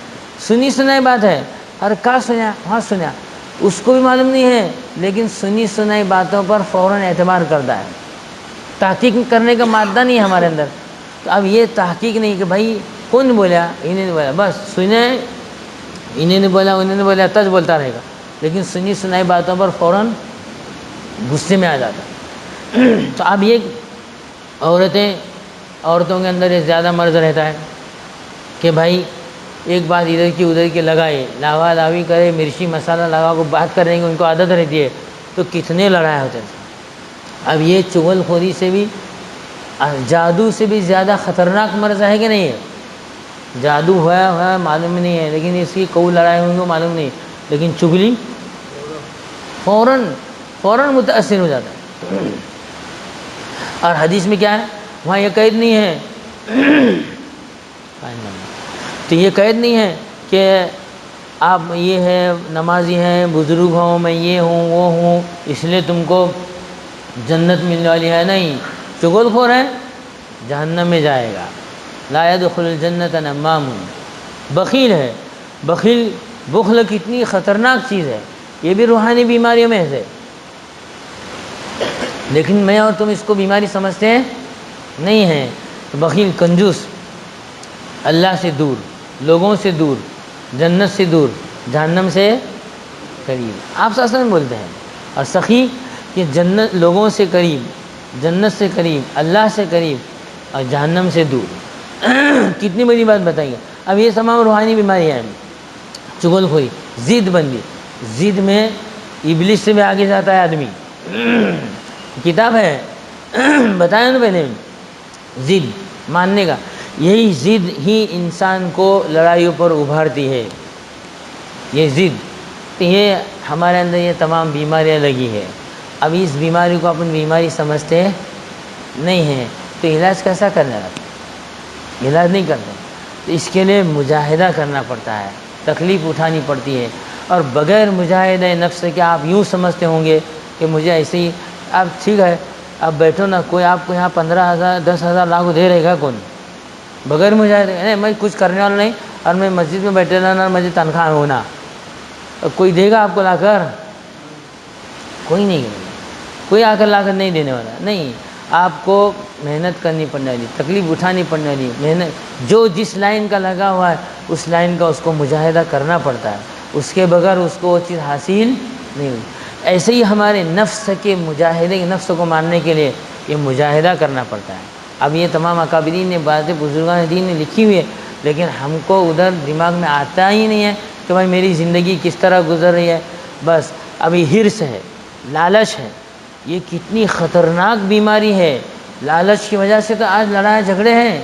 سنی سنائی بات ہے، ارے کہاں سنیا، وہاں سنیا، اس کو بھی معلوم نہیں ہے، لیکن سنی سنائی باتوں پر فوراً اعتبار کرتا ہے۔ تحقیق کرنے کا مادہ نہیں ہے ہمارے اندر۔ تو اب یہ تحقیق نہیں کہ بھائی کون بولا، انہیں نے بولا، بس سنے، انہیں نے بولا انہیں نے بولا، تج بولتا رہے گا، لیکن سنی سنائی باتوں پر فوراً غصے میں آ جاتا۔ تو اب یہ عورتوں کے اندر یہ زیادہ مرض رہتا ہے کہ بھائی ایک بات ادھر کی ادھر کی لگائے، لاوا لاوی کرے، مرچی مسالہ لگا کو بات کرنے کی ان کو عادت رہتی ہے، تو کتنے لڑائی ہوتے ہیں۔ اب یہ چغل خوری سے بھی، جادو سے بھی زیادہ خطرناک مرض ہے کہ نہیں ہے؟ جادو ہوا معلوم نہیں ہے، لیکن اس کی کوئی لڑائی ہوئی کو معلوم نہیں، لیکن چغلی فوراً متاثر ہو جاتا ہے۔ اور حدیث میں کیا ہے؟ وہاں یہ قید نہیں ہے، تو یہ قید نہیں ہے کہ آپ یہ ہے نمازی ہیں، بزرگ ہوں، میں یہ ہوں وہ ہوں اس لیے تم کو جنت ملنے والی ہے، نہیں۔ چغل خور ہے جہنم میں جائے گا، لا يدخل الجنت نمام۔ بخیل ہے، بخل کتنی خطرناک چیز ہے، یہ بھی روحانی بیماریوں میں ہے، لیکن میں اور تم اس کو بیماری سمجھتے ہیں نہیں ہیں۔ بخیل، کنجوس، اللہ سے دور، لوگوں سے دور، جنت سے دور، جہنم سے قریب، آپ صلی اللہ علیہ وسلم بولتے ہیں۔ اور سخی، کہ جنت، لوگوں سے قریب، جنت سے قریب، اللہ سے قریب اور جہنم سے دور۔ کتنی بڑی بات بتائیے۔ اب یہ تمام روحانی بیماریاں ہیں۔ چغل خوری، ضد بندی، ضد میں ابلیس سے بھی آگے جاتا ہے آدمی۔ کتاب ہے بتایا نا پہلے، ضد ماننے کا، یہی ضد ہی انسان کو لڑائیوں پر ابھارتی ہے۔ یہ ضد، تو یہ ہمارے اندر یہ تمام بیماریاں لگی ہے۔ اب اس بیماری کو اپن بیماری سمجھتے نہیں ہیں، تو علاج کیسا کرنا ہے؟ علاج نہیں کرتے، تو اس کے لیے مجاہدہ کرنا پڑتا ہے، تکلیف اٹھانی پڑتی ہے۔ اور بغیر مجاہدہ نفس کے آپ یوں سمجھتے ہوں گے کہ مجھے ایسے ہی، اب ٹھیک ہے اب بیٹھو نا، کوئی آپ کو یہاں 15,000 10,000 لاکھ دے رہے گا کون؟ بغیر مجاہدے نہیں، میں کچھ کرنے والا نہیں، اور میں مسجد میں بیٹھے رہنا، مجھے تنخواہ ہونا، کوئی دے گا آپ کو لا کر؟ کوئی نہیں، کوئی آ کر لا کر نہیں دینے والا، نہیں۔ آپ کو محنت کرنی پڑنے والی، تکلیف اٹھانی پڑنے والی، محنت، جو جس لائن کا لگا ہوا ہے اس لائن کا اس کو مجاہدہ کرنا پڑتا ہے، اس کے بغیر اس کو وہ چیز حاصل نہیں ہوئی۔ ایسے ہی ہمارے نفس کے مجاہدے، نفس کو مارنے کے لیے یہ مجاہدہ کرنا پڑتا ہے۔ اب یہ تمام اکابرین نے، باتیں بزرگان دین نے لکھی ہوئی ہے، لیکن ہم کو ادھر دماغ میں آتا ہی نہیں ہے کہ بھائی میری زندگی کس طرح گزر رہی ہے۔ بس ابھی حرص ہے، لالچ ہے، یہ کتنی خطرناک بیماری ہے۔ لالچ کی وجہ سے تو آج لڑائی جھگڑے ہیں،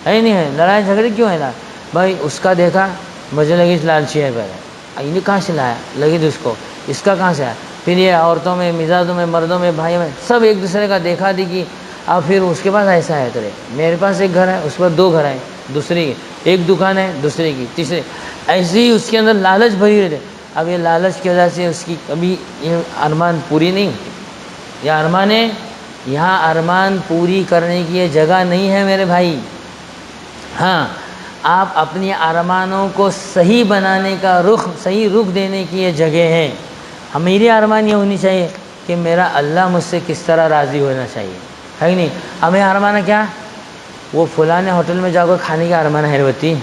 ہے نہیں ہے؟ لڑائی جھگڑے کیوں ہیں؟ بھائی اس کا دیکھا، مجھے لگی لالچی ہے، پہلے یہ کہاں سے لایا، لگی تو اس کا کہاں سے آیا، پھر یہ عورتوں میں، مزاجوں میں، مردوں میں، بھائیوں میں، سب ایک دوسرے کا دیکھا دیکھی، اور پھر اس کے پاس ایسا ہے، تیرے میرے پاس ایک گھر ہے، اس پر 2 گھر ہیں، دوسرے کی ایک دکان ہے، دوسرے کی تیسرے، ایسے ہی اس کے اندر لالچ بھری رہتے۔ اب یہ لالچ کی وجہ سے اس کی کبھی یہ ارمان پوری نہیں ہوتی۔ یہ ارمان ہے، یہاں ارمان پوری کرنے کی یہ جگہ نہیں ہے میرے بھائی۔ ہاں، آپ اپنی ارمانوں کو صحیح بنانے کا صحیح رخ دینے کی یہ جگہ ہے۔ میری ارمان یہ ہونی چاہیے کہ میرا اللہ مجھ سے کس طرح راضی ہونا چاہیے، ہے کہ نہیں؟ ہمیں ارمان کیا، وہ فلاں ہوٹل میں جا کر کھانے کا ارمان ہے ہوتی،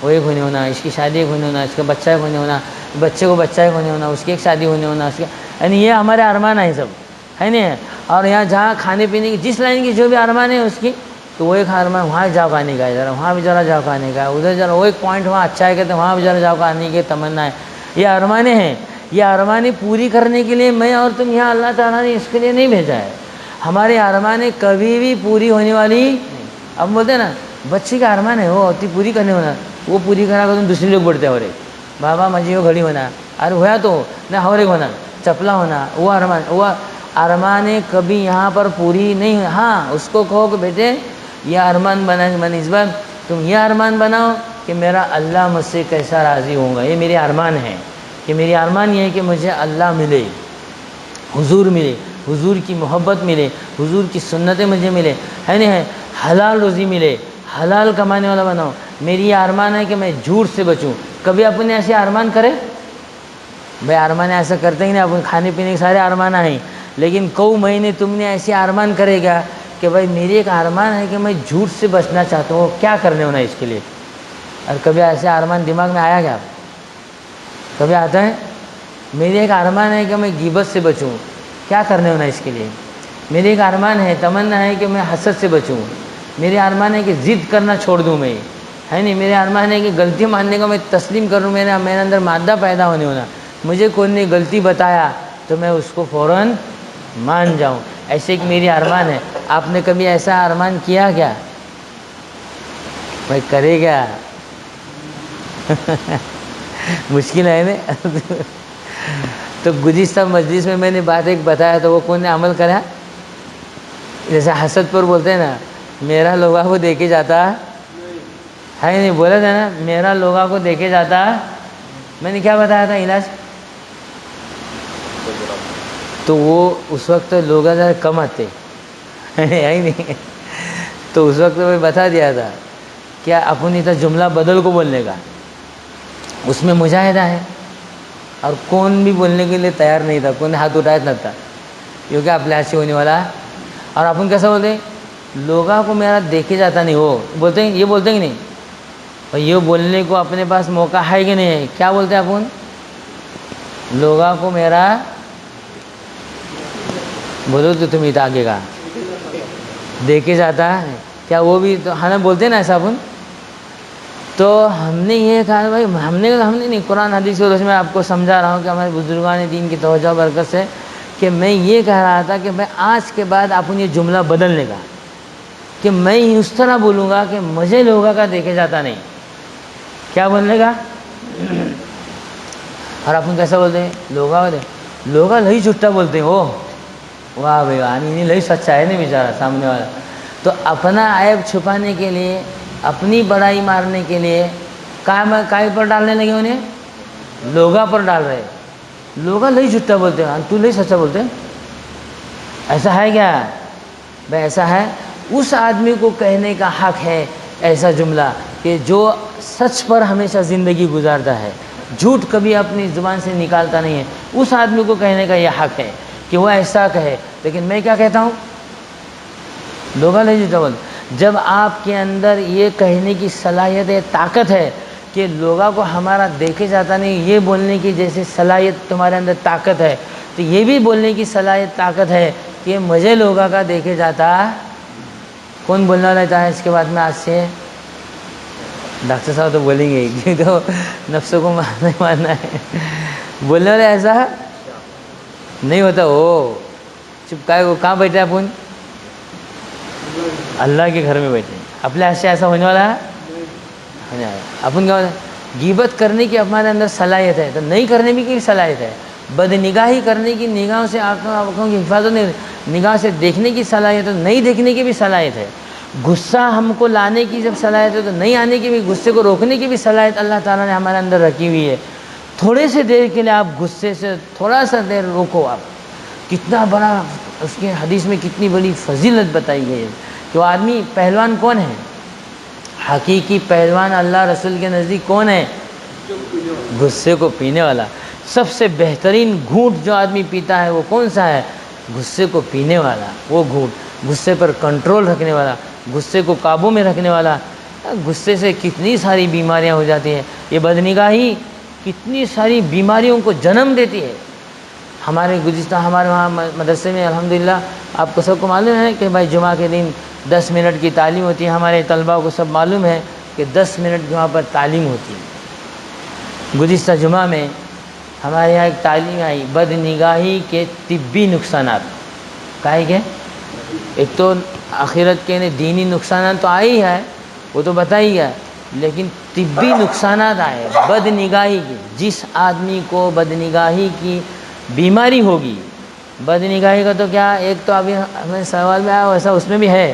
وہ ایک ہونے ہونا، اس کی شادی ایک ہونے ہونا، اس کا بچہ ایک ہونے ہونا، بچے کو بچہ ایک ہونے ہونا، اس کی ایک شادی ہونے ہونا، اس کے، یعنی یہ ہمارے ارمان ہیں سب، ہے نہیں؟ اور یہاں جہاں کھانے پینے کی جس لائن کی جو بھی ارمان ہے اس کی، تو وہ ایک ارمان وہاں جاؤ کھانے کا ہے، ذرا وہاں بھی ذرا جاؤ کھانے کا ہے، ادھر ذرا وہ ایک پوائنٹ وہاں اچھا ہے کہتے ہیں وہاں بھی ذرا جاؤ کھانے کی تمنا ہے۔ یہ ارمانیں ہیں، یہ ارمانیں پوری کرنے کے لیے میں اور تم یہاں اللہ تعالیٰ نے اس کے لیے نہیں بھیجا ہے۔ ہمارے ارمانیں کبھی بھی پوری ہونے والی نہیں۔ اب بولتے ہیں نا بچے کا ارمان ہے وہ تی پوری کرنے ہونا, وہ پوری کرا کر دوسرے لوگ بڑھتے ہیں, اور بابا مجھے وہ گھڑی ہونا, ارے ہوا تو نہ اور ایک ہونا چپلا ہونا, وہ ارمان کبھی یہاں پر پوری نہیں ہوئی. ہاں اس کو کہو کہ بیٹے یہ ارمان بنا بنسبت تم یہ ارمان بناؤ کہ میرا اللہ مجھ سے کیسا راضی ہوگا, یہ میری ارمان ہے, کہ میری ارمان یہ ہے کہ مجھے اللہ ملے, حضور ملے, حضور کی محبت ملے, حضور کی سنتیں مجھے ملے, ہے نہیں, حلال روزی ملے, حلال کمانے والا بناؤ. میری یہ ارمان ہے کہ میں جھوٹ سے بچوں. کبھی اپنے ایسے ارمان کرے بھائی, ارمان ایسا کرتے ہی نہیں, اپنے کھانے پینے کے سارے ارمان ہیں, لیکن کو مہینے تم نے ایسے ارمان کرے گا کہ بھائی میری ایک ارمان ہے کہ میں جھوٹ سے بچنا چاہتا ہوں, کیا کرنے ہونا اس کے لیے. اور کبھی ایسے ارمان دماغ میں آیا کیا, کبھی آتا ہے میری ایک ارمان ہے کہ میں غیبت سے بچوں, کیا کرنے ہونا اس کے لیے. میری ایک ارمان ہے, تمنا ہے کہ میں حسد سے بچوں. میری ارمان ہے کہ ضد کرنا چھوڑ دوں میں, ہے نہیں. میرے ارمان ہے کہ غلطی ماننے کا میں تسلیم کروں, میرے اندر مادہ پیدا ہونے ہونا. مجھے کوئی نے غلطی بتایا تو میں اس کو فوراً مان جاؤں, ایسے ایک میری ارمان ہے. آپ نے کبھی ایسا ارمان کیا کیا بھائی, کرے گا مشکل ہے نا. تو گزشتہ مجلس میں نے بات ایک بتایا تو وہ کون نے عمل کرا, جیسے حسد پر بولتے ہیں نا میرا لوگوں کو دیکھے جاتا ہے نہیں, بولا تھا نا میرا لوگوں کو دیکھے جاتا. میں نے کیا بتایا تھا علاج, تو وہ اس وقت لوگ ذرا کم آتے ہے ہی نہیں, تو اس وقت میں بتا دیا تھا کیا اپنی تو جملہ بدل کو بولنے کا, اس میں مجاہدہ ہے, اور کون بھی بولنے کے لیے تیار نہیں تھا, کون ہاتھ اٹھایا نہ تھا, کیونکہ آپ ایسے ہونے والا. اور اپن کیسا بولتے ہیں لوگوں کو میرا دیکھے جاتا نہیں, وہ بولتے ہیں, یہ بولتے ہیں کہ نہیں, اور یہ بولنے کو اپنے پاس موقع ہے کہ نہیں ہے, کیا بولتے ہیں اپن لوگوں کو میرا, بولو تو تم ادھر آگے کا دیکھے جاتا ہے, کیا وہ بھی تو ہمیں بولتے ہیں نا ایسا اپن. تو ہم نے یہ کہا بھائی, ہم نے نہیں, قرآن حدیث کی روشنی میں آپ کو سمجھا رہا ہوں کہ ہمارے بزرگان دین کی توجہ برکت سے, کہ میں یہ کہہ رہا تھا کہ میں آج کے بعد اپن یہ جملہ بدلنے کا, کہ میں اس طرح بولوں گا کہ مجھے لوگوں کا دیکھے جاتا نہیں. کیا بولنے کا, اور اپن کیسا بولتے ہیں لوگا لئی چھٹا بولتے ہیں, وہ واہ بھائی واہ نہیں لئی سچا ہے نہیں بیچارہ سامنے والا. تو اپنا عیب چھپانے کے لیے, اپنی بڑائی مارنے کے لیے کائے پر ڈالنے لگے, انہیں لوگا پر ڈال رہے. لوگا لئی جھوٹا بولتے ہیں, تو لئی سچا بولتے ہیں, ایسا ہے کیا بھائی, ایسا ہے. اس آدمی کو کہنے کا حق ہے ایسا جملہ کہ جو سچ پر ہمیشہ زندگی گزارتا ہے, جھوٹ کبھی اپنی زبان سے نکالتا نہیں ہے, اس آدمی کو کہنے کا یہ حق ہے کہ وہ ایسا کہے. لیکن میں کیا کہتا ہوں, لوگا لئی جھوٹا بولتے. جب آپ کے اندر یہ کہنے کی صلاحیت ہے, طاقت ہے کہ لوگوں کو ہمارا دیکھے جاتا نہیں, یہ بولنے کی جیسے صلاحیت تمہارے اندر طاقت ہے, تو یہ بھی بولنے کی صلاحیت طاقت ہے کہ مجھے لوگوں کا دیکھے جاتا. کون بولنے والا چاہے اس کے بعد میں آج سے ڈاکٹر صاحب تو بولیں گے کہ تو نفسوں کو مارنا ہے, بولنے والا ایسا نہیں ہوتا. وہ چپ کا کہاں بیٹھے اپن, اللہ کے گھر میں بیٹھے, اپنے ایسے ایسا ہونے والا ہے. اپن کیا غیبت کرنے کی ہمارے اندر صلاحیت ہے, تو نہیں کرنے کی صلاحیت ہے. بد نگاہی کرنے کی, نگاہوں سے آنکھوں کی حفاظت نہیں, نگاہ سے دیکھنے کی صلاحیت ہے, نہیں دیکھنے کی بھی صلاحیت ہے. غصہ ہم کو لانے کی جب صلاحیت ہے تو نہیں آنے کی بھی, غصے کو روکنے کی بھی صلاحیت اللہ تعالیٰ نے ہمارے اندر رکھی ہوئی ہے. تھوڑے سے دیر کے لیے آپ غصے سے تھوڑا سا دیر روکو, آپ کتنا بڑا, اس کے حدیث میں کتنی بڑی فضیلت بتائی گئی ہے کہ وہ آدمی پہلوان کون ہے, حقیقی پہلوان اللہ رسول کے نزدیک کون ہے, غصے کو پینے والا. سب سے بہترین گھونٹ جو آدمی پیتا ہے وہ کون سا ہے, غصے کو پینے والا. وہ گھونٹ غصے پر کنٹرول رکھنے والا, غصے کو قابو میں رکھنے والا. غصے سے کتنی ساری بیماریاں ہو جاتی ہیں. یہ بدنگاہی کتنی ساری بیماریوں کو جنم دیتی ہے. ہمارے وہاں مدرسے میں الحمدللہ آپ کو سب کو معلوم ہے کہ بھائی جمعہ کے دن 10 منٹ کی تعلیم ہوتی ہے. ہمارے طلباء کو سب معلوم ہے کہ 10 منٹ جمعہ پر تعلیم ہوتی ہے. گزشتہ جمعہ میں ہمارے یہاں ایک تعلیم آئی, بد نگاہی کے طبی نقصانات. کائے کے ایک تو آخرت کے دینی نقصانات تو آئے ہی ہے، وہ تو بتا ہی ہے، لیکن طبی نقصانات آئے بد نگاہی کی. جس آدمی کو بد نگاہی کی بیماری ہوگی، بد نگاہی کا تو کیا، ایک تو ابھی ہمیں سوال میں آیا ویسا اس میں بھی ہے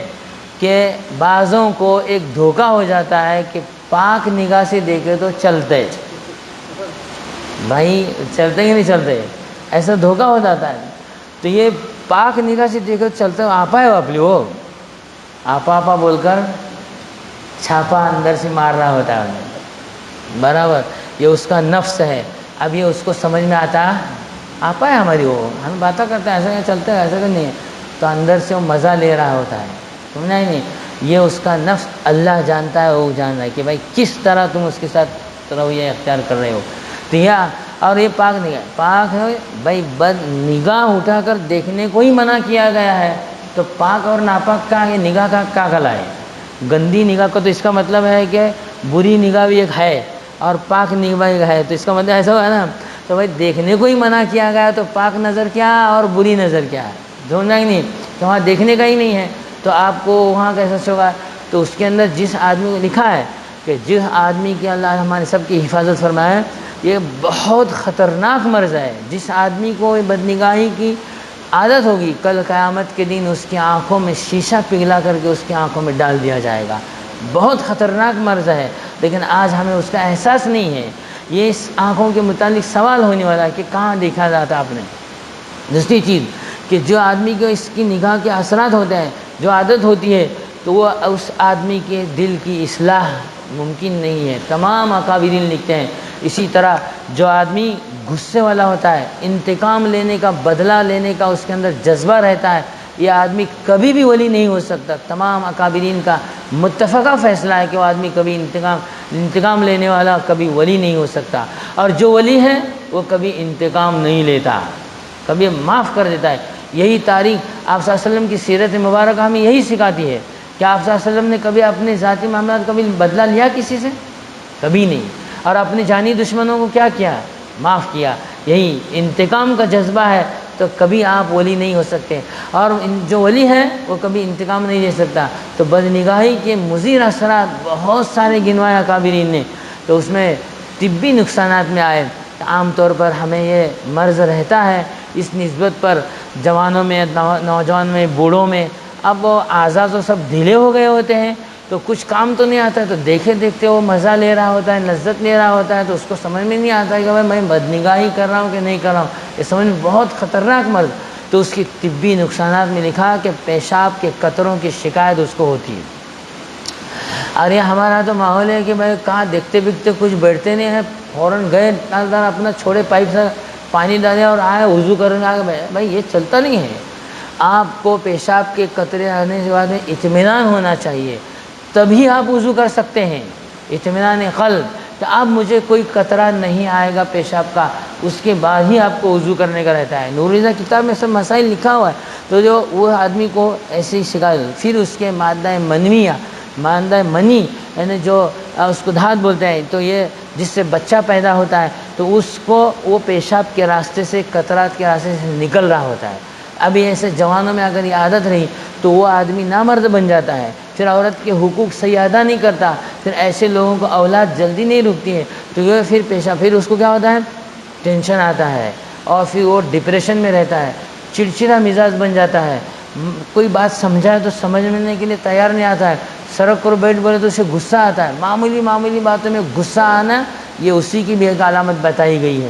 کہ بعضوں کو ایک دھوکہ ہو جاتا ہے کہ پاک نگاہ سے دیکھے تو چلتے، بھائی چلتے کہ نہیں چلتے، ایسا دھوکہ ہو جاتا ہے. تو یہ پاک نگاہ سے دیکھے تو چلتے آپا ہے اپلی، وہ آپا بول کر چھاپا اندر سے مار رہا ہوتا ہے برابر. یہ اس کا نفس ہے. اب یہ اس کو سمجھ میں آتا آپا ہے ہماری، وہ ہم باتیں کرتے ہیں ایسا چلتے ہیں ایسا کہ نہیں، تو اندر سے وہ مزہ لے رہا ہوتا ہے، سمجھا ہی نہیں. یہ اس کا نفس اللہ جانتا ہے، وہ جان رہا ہے کہ بھائی کس طرح تم اس کے ساتھ رویہ اختیار کر رہے ہو. تو اور یہ پاک پاک ہے بھائی. بد نگاہ اٹھا کر دیکھنے کو ہی منع کیا گیا ہے، تو پاک اور ناپاک کا یہ نگاہ کا کیا گلا ہے. گندی نگاہ کا تو اس کا مطلب ہے کہ بری نگاہ بھی ایک ہے اور پاک نگاہ ایک ہے، تو اس کا مطلب ایسا ہے نا. تو بھائی دیکھنے کو ہی منع کیا گیا تو پاک نظر کیا اور بری نظر کیا ہے، سمجھا ہی نہیں. تو وہاں دیکھنے کا ہی نہیں ہے تو آپ کو وہاں کیسا ہوگا. تو اس کے اندر جس آدمی کو لکھا ہے کہ جس آدمی کی اللہ ہمارے سب کی حفاظت فرمائے، یہ بہت خطرناک مرض ہے. جس آدمی کو بد نگاہی کی عادت ہوگی، کل قیامت کے دن اس کی آنکھوں میں شیشہ پگھلا کر کے اس کی آنکھوں میں ڈال دیا جائے گا. بہت خطرناک مرض ہے، لیکن آج ہمیں اس کا احساس نہیں ہے. یہ اس آنکھوں کے متعلق سوال ہونے والا ہے کہ کہاں دیکھا جاتا آپ نے. دوسری چیز کہ جو آدمی کو اس کی نگاہ کے اثرات ہوتے ہیں، جو عادت ہوتی ہے، تو وہ اس آدمی کے دل کی اصلاح ممکن نہیں ہے. تمام اکابرین لکھتے ہیں. اسی طرح جو آدمی غصے والا ہوتا ہے، انتقام لینے کا، بدلہ لینے کا اس کے اندر جذبہ رہتا ہے، یہ آدمی کبھی بھی ولی نہیں ہو سکتا. تمام اکابرین کا متفقہ فیصلہ ہے کہ وہ آدمی کبھی انتقام لینے والا کبھی ولی نہیں ہو سکتا. اور جو ولی ہے وہ کبھی انتقام نہیں لیتا، کبھی معاف کر دیتا ہے. یہی تاریخ آپ صلی اللہ علیہ وسلم کی سیرت مبارکہ ہمیں یہی سکھاتی ہے کہ آپ صلی اللہ علیہ وسلم نے کبھی اپنے ذاتی معاملات کبھی بدلہ لیا کسی سے؟ کبھی نہیں. اور اپنے جانی دشمنوں کو کیا کیا؟ معاف کیا. یہی انتقام کا جذبہ ہے تو کبھی آپ ولی نہیں ہو سکتے. اور جو ولی ہے وہ کبھی انتقام نہیں لے سکتا. تو بد نگاہی کے مضر اثرات بہت سارے گنوائے اکابرین نے. تو اس میں طبی نقصانات میں آئے. عام طور پر ہمیں یہ مرض رہتا ہے اس نسبت پر جوانوں میں، نوجوان میں، بوڑھوں میں. اب وہ اعضاء تو سب ڈھیلے ہو گئے ہوتے ہیں تو کچھ کام تو نہیں آتا ہے، تو دیکھے دیکھتے وہ مزہ لے رہا ہوتا ہے، لذت لے رہا ہوتا ہے. تو اس کو سمجھ میں نہیں آتا ہے کہ بھائی میں بد نگاہی کر رہا ہوں کہ نہیں کر رہا ہوں. یہ سمجھ میں بہت خطرناک مرض. تو اس کی طبی نقصانات میں لکھا کہ پیشاب کے قطروں کی شکایت اس کو ہوتی ہے. اور یہ ہمارا تو ماحول ہے کہ بھائی کہاں دیکھتے بکتے کچھ بیٹھتے نہیں ہیں، فوراً گئے اپنا چھوڑے پائپ سے پانی ڈالے اور آئے وضو کرنے آگے. بھائی یہ چلتا نہیں ہے. آپ کو پیشاب کے قطرے آنے کے بعد میں اطمینان ہونا چاہیے، تبھی آپ وضو کر سکتے ہیں. اطمینان قلب کہ اب مجھے کوئی قطرہ نہیں آئے گا پیشاب کا، اس کے بعد ہی آپ کو وضو کرنے کا رہتا ہے. نور رضا کتاب میں سب مسائل لکھا ہوا ہے. تو جو وہ آدمی کو ایسی شکایت، پھر اس کے مادہ منی یعنی جو اس کو دھات بولتے ہیں، تو یہ جس سے بچہ پیدا ہوتا ہے تو اس کو وہ پیشاب کے راستے سے، قطرات کے راستے سے نکل رہا ہوتا ہے. ابھی ایسے جوانوں میں اگر یہ عادت رہی تو وہ آدمی نامرد بن جاتا ہے، پھر عورت کے حقوق صحیح ادا نہیں کرتا. پھر ایسے لوگوں کو اولاد جلدی نہیں رکتی ہے. تو یہ پھر پیشاب، پھر اس کو کیا ہوتا ہے؟ ٹینشن آتا ہے اور پھر وہ ڈپریشن میں رہتا ہے، چڑچڑا مزاج بن جاتا ہے. کوئی بات سمجھائے تو سمجھنے کے لیے تیار نہیں آتا ہے. سڑک پر بیٹھ بولے تو اسے غصہ آتا ہے. معمولی باتوں میں غصہ آنا یہ اسی کی بھی ایک علامت بتائی گئی ہے.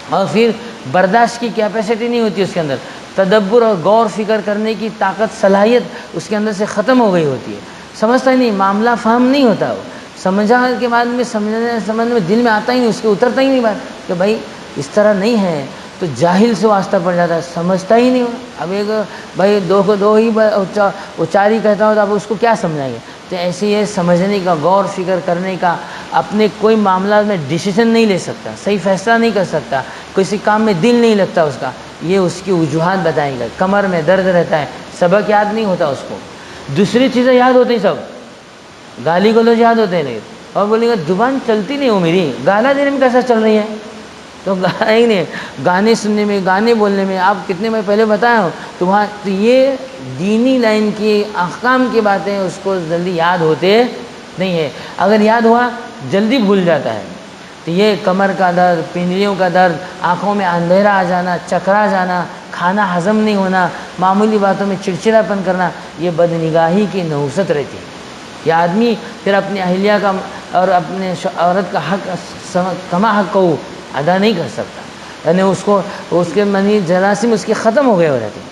اور پھر برداشت کی کیپیسٹی نہیں ہوتی اس کے اندر، تدبر اور غور فکر کرنے کی طاقت، صلاحیت اس کے اندر سے ختم ہو گئی ہوتی ہے. سمجھتا ہی نہیں، معاملہ فہم نہیں ہوتا. وہ سمجھا کے بعد میں سمجھنے میں دل میں آتا ہی نہیں، اس کے اترتا ہی نہیں بات کہ بھائی اس طرح نہیں ہے. تو جاہل سے واسطہ پڑ جاتا ہے، سمجھتا ہی نہیں. اب ایک بھائی دو کو دو ہی اچاری کہتا ہو تو اب اس کو کیا سمجھائیں گے. تو ایسے یہ سمجھنے کا، غور فکر کرنے کا، اپنے کوئی معاملات میں ڈیسیژن نہیں لے سکتا، صحیح فیصلہ نہیں کر سکتا، کسی کام میں دل نہیں لگتا اس کا. یہ اس کی وجوہات بتائیں گے. کمر میں درد رہتا ہے، سبق یاد نہیں ہوتا اس کو، دوسری چیزیں یاد ہوتی سب، گالی گلوچ یاد ہوتے ہیں نہیں، اور بولیں گے زبان چلتی نہیں ہو میری، گالا دینے میں کیسا چل رہی ہے. تو نہیں گانے سننے میں، گانے بولنے میں، آپ کتنے میں پہلے بتایا ہوں تو وہاں تو یہ دینی لائن کی احکام کی باتیں اس کو جلدی یاد ہوتے نہیں ہے، اگر یاد ہوا جلدی بھول جاتا ہے۔ تو یہ کمر کا درد، پنڈلیوں کا درد، آنکھوں میں اندھیرا آ جانا، چکرا جانا، کھانا ہضم نہیں ہونا، معمولی باتوں میں چڑچڑاپن کرنا، یہ بدنگاہی کی نحوست رہتی ہے۔ یہ آدمی پھر اپنی اہلیہ کا اور اپنے عورت کا حق کما حق کو ادا نہیں کر سکتا، یعنی اس کے منی جراثیم اس کے ختم ہو گئے ہو رہتے ہیں۔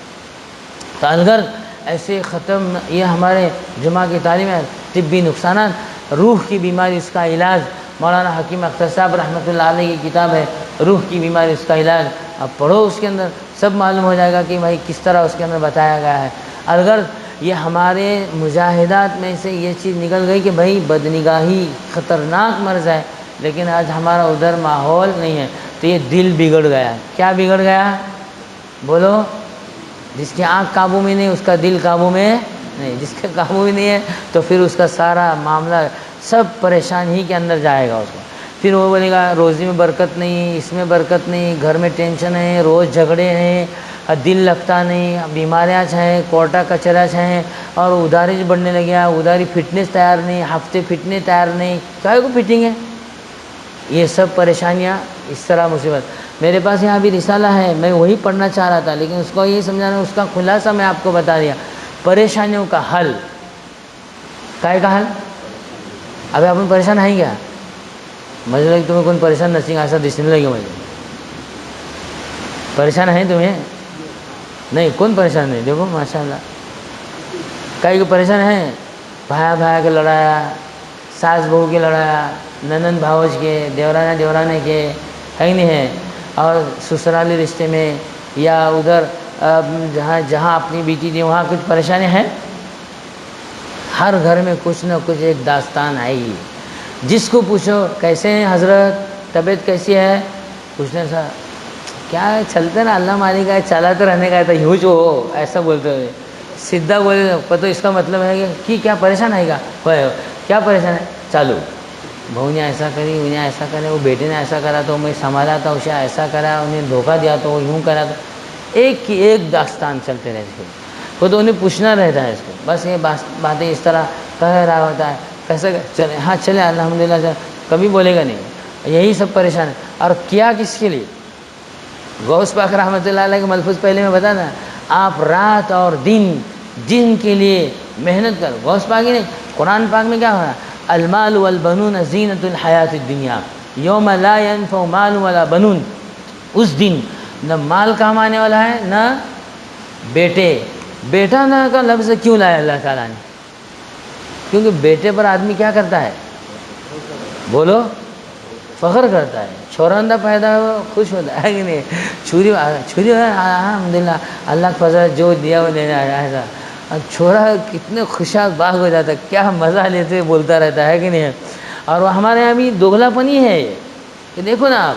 تو اگر ایسے ختم، یہ ہمارے جمعہ کی تعلیم ہے، طبی نقصانات، روح کی بیماری اس کا علاج، مولانا حکیم اختر صاحب رحمۃ اللہ علیہ کی کتاب ہے روح کی بیماری اس کا علاج، اب پڑھو، اس کے اندر سب معلوم ہو جائے گا کہ بھائی کس طرح اس کے اندر بتایا گیا ہے۔ اگر یہ ہمارے مجاہدات میں سے یہ چیز نکل گئی کہ بھائی بدنگاہی خطرناک مرض ہے، لیکن آج ہمارا ادھر ماحول نہیں ہے، تو یہ دل بگڑ گیا۔ کیا بگڑ گیا؟ بولو۔ جس کی آنکھ قابو میں نہیں اس کا دل قابو میں نہیں، جس کے قابو میں نہیں ہے تو پھر اس کا سارا معاملہ سب پریشان ہی کے اندر جائے گا اس کو۔ پھر وہ بولے گا روزی میں برکت نہیں، اس میں برکت نہیں، گھر میں ٹینشن ہے، روز جھگڑے ہیں، دل لگتا نہیں، بیماریاں ہیں، کوٹا کچرا ہیں، اور ادھاری بڑھنے لگیا، ادھاری فٹنس تیار نہیں، ہفتے فٹنس تیار نہیں، کائے کو فٹنگ ہے؟ یہ سب پریشانیاں اس طرح مصیبت۔ میرے پاس یہاں بھی رسالہ ہے، میں وہی پڑھنا چاہ رہا تھا، لیکن اس کو یہ سمجھانا، اس کا خلاصہ میں آپ کو بتا دیا۔ پریشانیوں کا حل، کائے کا حل؟ ابھی آپ پریشان ہیں کیا؟ مجھے لگا تمہیں کون پریشان نہیں، ایسا دکھنے لگے مجھے۔ پریشان ہیں تمہیں؟ نہیں، کون پریشان نہیں؟ دیکھو ماشاءاللہ، کئی کو پریشان ہیں، بھایا کے لڑایا، ساس بہو کے لڑایا، ننند بھاوج کے، دیورانا دیورانے کے، ہے نہیں ہے، اور سسرالی رشتے میں یا ادھر جہاں اپنی بیٹی دی وہاں کچھ پریشانی ہیں۔ ہر گھر میں کچھ نہ کچھ ایک داستان ہے ہی۔ جس کو پوچھو کیسے ہیں حضرت، طبیعت کیسی ہے، پوچھنے سے کیا ہے، چلتے نا، اللہ مالک ہے، چلاتے رہنے کا ہے، تو یوں جو ہو ایسا بولتے ہوئے سیدھا بولے پتہ، اس کا مطلب ہے کہ کیا پریشان ہے گا، کیا پریشان ہے، چالو بہو نے ایسا کری، انہیں ایسا کرے، وہ بیٹے نے ایسا کرا تو میں سنبھالا تھا، اسے ایسا کرا، انہیں دھوکہ دیا تو وہ یوں کرا، تو ایک کی ایک داستان چلتے رہتے ہیں۔ وہ تو انہیں پوچھنا رہتا ہے اس کو، بس یہ باتیں اس طرح کہہ رہا ہوتا ہے، کیسے چلے، ہاں چلے الحمدللہ، کبھی بولے گا نہیں، یہی سب پریشان ہے۔ اور کیا کس کے لیے؟ غوث پاک رحمۃ اللہ علیہ کے ملفوظ پہلے میں بتا نا، آپ رات اور دن جن کے لیے محنت کرو، غوث پاک ہی نہیں، قرآن پاک میں کیا ہوا، المال والبنون زینت الحیات الدنیا یوم لا ینفع مال ولا بنون، اس دن نہ مال کام آنے والا ہے نہ بیٹے۔ بیٹا نہ کا لفظ کیوں لایا اللہ تعالیٰ نے؟ کیونکہ بیٹے پر آدمی کیا کرتا ہے، بولو، فخر کرتا ہے۔ چھوراندہ پیدا ہو خوش ہوتا ہے کہ نہیں، چھری الحمدللہ اللہ کا فضل جو دیا وہ لینا ایسا، چھوڑا کتنے خوشحال باغ ہو جاتا ہے، کیا مزہ لیتے بولتا رہتا ہے کہ نہیں۔ اور وہ ہمارے یہاں بھی دوگلا پنی ہے کہ دیکھو نا،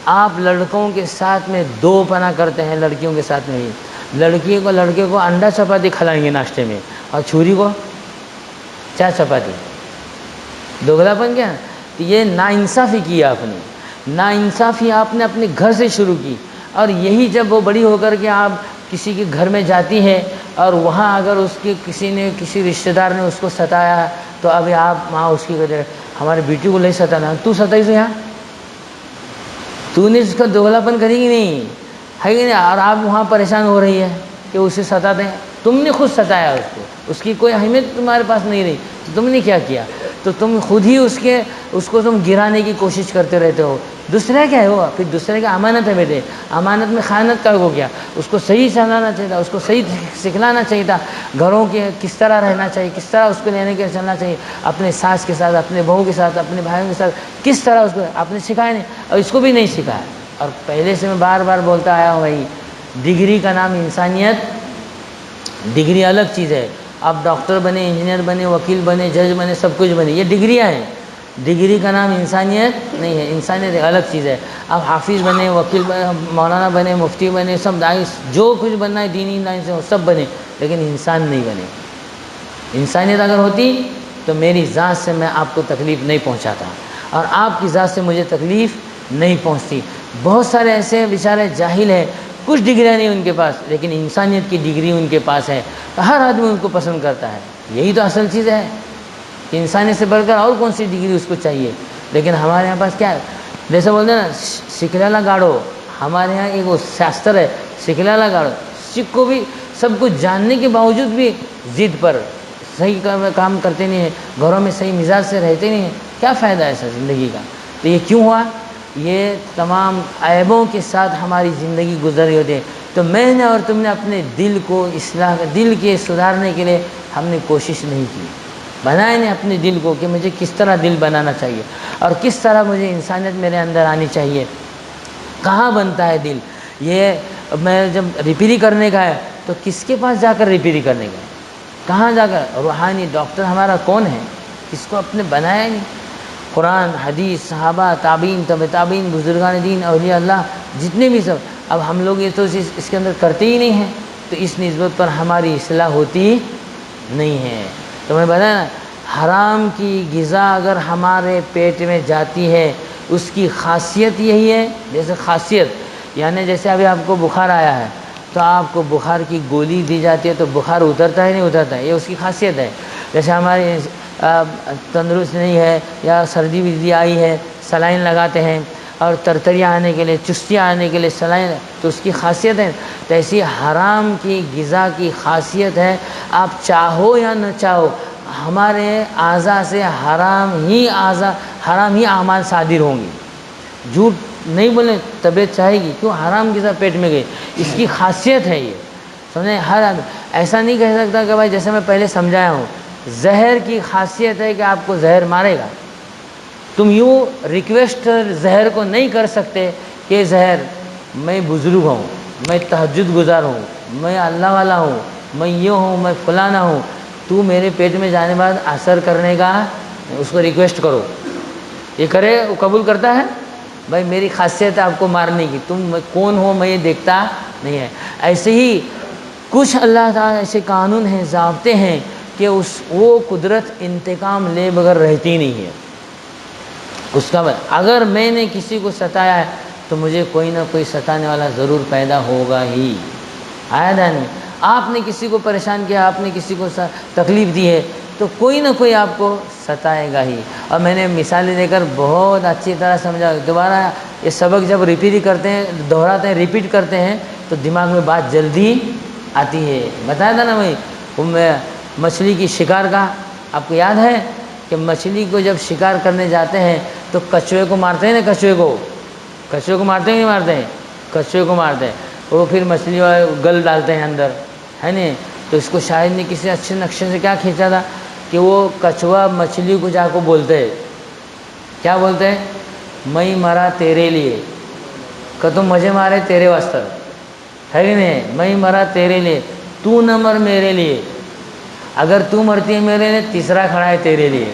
آپ لڑکوں کے ساتھ میں دو پنا کرتے ہیں، لڑکیوں کے ساتھ میں ہی، لڑکے کو انڈا چپاتی کھلائیں گے ناشتے میں، اور چھوری کو چا چپاتی، دوگلا پن کیا؟ یہ ناانصافی کی آپ نے، ناانصافی آپ نے اپنے گھر سے شروع کی، اور یہی جب وہ بڑی ہو کر کے آپ کسی کے گھر میں جاتی ہے اور وہاں اگر اس کے کسی رشتہ دار نے اس کو ستایا تو ابھی آپ وہاں اس کی کہتے ہماری بیٹی کو لے ستانا، تو ستائی سے یہاں تو نے اس کا دوگلا پن کرے گی نہیں، ہے کہ نہیں، اور آپ وہاں پریشان ہو رہی ہے کہ اسے ستاتے ہیں، تم نے خود ستایا اس کو، اس کی کوئی اہمیت تمہارے پاس نہیں رہی، تو تم نے کیا کیا، تو تم خود ہی اس کو تم گرانے کی کوشش کرتے رہتے ہو۔ دوسرا کیا ہے وہ، پھر دوسرے کا امانت ہے بیٹے، امانت میں خیانت کا ہو گیا، اس کو صحیح سمجھانا چاہیے تھا، اس کو صحیح سکھلانا چاہیے تھا، گھروں کے کس طرح رہنا چاہیے، کس طرح اس کو لینے کے چلنا چاہیے، اپنے ساس کے ساتھ، اپنے بہو کے ساتھ، اپنے بھائیوں کے ساتھ کس طرح اس کو آپ نے سکھایا نہیں، اور اس کو بھی نہیں سکھایا۔ اور پہلے سے میں بار بار بولتا آیا ہوں بھائی، ڈگری کا نام انسانیت، ڈگری الگ چیز ہے، آپ ڈاکٹر بنے، انجینئر بنے، وکیل بنے، جج بنے، سب کچھ بنے، یہ ڈگریاں ہیں، ڈگری کا نام انسانیت نہیں ہے، انسانیت ایک الگ چیز ہے۔ آپ حافظ بنے، وکیل بنے، مولانا بنے، مفتی بنے، سب داعی، جو کچھ بننا ہے دینی لائن سے وہ سب بنے، لیکن انسان نہیں بنے۔ انسانیت اگر ہوتی تو میری ذات سے میں آپ کو تکلیف نہیں پہنچاتا، اور آپ کی ذات سے مجھے تکلیف نہیں پہنچتی۔ بہت سارے ایسے بیچارے جاہل ہیں، کچھ ڈگریاں نہیں ان کے پاس، لیکن انسانیت کی ڈگری ان کے پاس ہے، ہر آدمی ان کو پسند کرتا ہے۔ یہی تو اصل چیز ہے کہ انسانیت سے بڑھ کر اور کون سی ڈگری اس کو چاہیے۔ لیکن ہمارے یہاں پاس کیا ہے، جیسے بولتے ہیں نا سکھلالا گاڑو، ہمارے یہاں ایک وہ شاستر ہے سکھلالا گاڑو، سکھ کو بھی سب کچھ جاننے کے باوجود بھی ضد پر صحیح کام کرتے نہیں ہیں، گھروں میں صحیح مزاج سے رہتے نہیں ہیں، کیا فائدہ ہے ایسا زندگی کا؟ تو یہ کیوں ہوا؟ یہ تمام عیبوں کے ساتھ ہماری زندگی گزر رہی ہوتی ہے۔ تو میں نے اور تم نے اپنے دل کو اصلاح، دل کے سدھارنے کے لیے ہم نے کوشش نہیں کی، بنائے نہیں اپنے دل کو کہ مجھے کس طرح دل بنانا چاہیے اور کس طرح مجھے انسانیت میرے اندر آنی چاہیے۔ کہاں بنتا ہے دل؟ یہ میں جب ریپیری کرنے کا ہے تو کس کے پاس جا کر ریپیری کرنے کا ہے؟ کہاں جا کر؟ روحانی ڈاکٹر ہمارا کون ہے؟ کس کو اپنے بنایا نہیں؟ قرآن، حدیث، صحابہ، تابعین، تبع تابعین، بزرگان دین، اولیاء اللہ، جتنے بھی سب، اب ہم لوگ یہ تو اس کے اندر کرتے ہی نہیں ہیں، تو اس نسبت پر ہماری اصلاح ہوتی نہیں ہے۔ تو میں بتایا نا، حرام کی غذا اگر ہمارے پیٹ میں جاتی ہے اس کی خاصیت یہی ہے، جیسے خاصیت یعنی جیسے ابھی آپ کو بخار آیا ہے تو آپ کو بخار کی گولی دی جاتی ہے تو بخار اترتا ہے نہیں اترتا ہے، یہ اس کی خاصیت ہے۔ جیسے ہماری تندرست نہیں ہے یا سردی وردی آئی ہے، سلائن لگاتے ہیں، اور ترتریاں آنے کے لیے، چستیاں آنے کے لیے سلائن، تو اس کی خاصیت ہے۔ تو ایسی حرام کی غذا کی خاصیت ہے، آپ چاہو یا نہ چاہو ہمارے اعضاء سے حرام ہی اعمال صادر ہوں گی۔ جھوٹ نہیں بولیں، طبیعت چاہے گی، کیوں؟ حرام غذا پیٹ میں گئی، اس کی خاصیت ہے یہ، سمجھیں؟ ہر آدمی ایسا نہیں کہہ سکتا کہ بھائی جیسے میں پہلے سمجھایا ہوں، زہر کی خاصیت ہے کہ آپ کو زہر مارے گا، تم یوں ریکویسٹ زہر کو نہیں کر سکتے کہ زہر میں بزرگ ہوں، میں تہجد گزار ہوں، میں اللہ والا ہوں، میں یہ ہوں، میں فلانا ہوں، تو میرے پیٹ میں جانے بعد اثر کرنے کا اس کو ریکویسٹ کرو، یہ کرے وہ قبول کرتا ہے؟ بھائی میری خاصیت ہے آپ کو مارنے کی، تم کون ہو میں یہ دیکھتا نہیں ہے۔ ایسے ہی کچھ اللہ تعالیٰ ایسے قانون ہیں، ضابطے ہیں کہ وہ قدرت انتقام لے بغیر رہتی نہیں ہے۔ اس کا اگر میں نے کسی کو ستایا ہے تو مجھے کوئی نہ کوئی ستانے والا ضرور پیدا ہوگا ہی، آیا تھا نہیں؟ آپ نے کسی کو پریشان کیا، آپ نے کسی کو تکلیف دی ہے تو کوئی نہ کوئی آپ کو ستائے گا ہی۔ اور میں نے مثالیں دے کر بہت اچھی طرح سمجھا، دوبارہ یہ سبق جب ریپیٹ کرتے ہیں، دہراتے ہیں، ریپیٹ کرتے ہیں تو دماغ میں بات جلدی آتی ہے۔ بتایا تھا نا میں مچھلی کی شکار کا، آپ کو یاد ہے کہ مچھلی کو جب شکار کرنے جاتے ہیں تو کچھوے کو مارتے ہیں نا، کچھوے کو مارتے ہیں نہیں مارتے ہیں؟ کچھوے کو مارتے ہیں، وہ پھر مچھلی گل ڈالتے ہیں اندر، ہے نہیں؟ تو اس کو شاید نے کسی اچھے نقشے سے کیا کھینچا تھا کہ وہ کچھوا مچھلی کو جا کو بولتے ہیں، کیا بولتے ہیں؟ میں مرا تیرے لیے، کہ تم مجھے مارے تیرے واسطے، ہے کہ نہیں؟ میں مرا تیرے لیے، تو نہ مر میرے لیے، اگر تو مرتی ہے میرے لیے تیسرا کھڑا ہے تیرے لیے،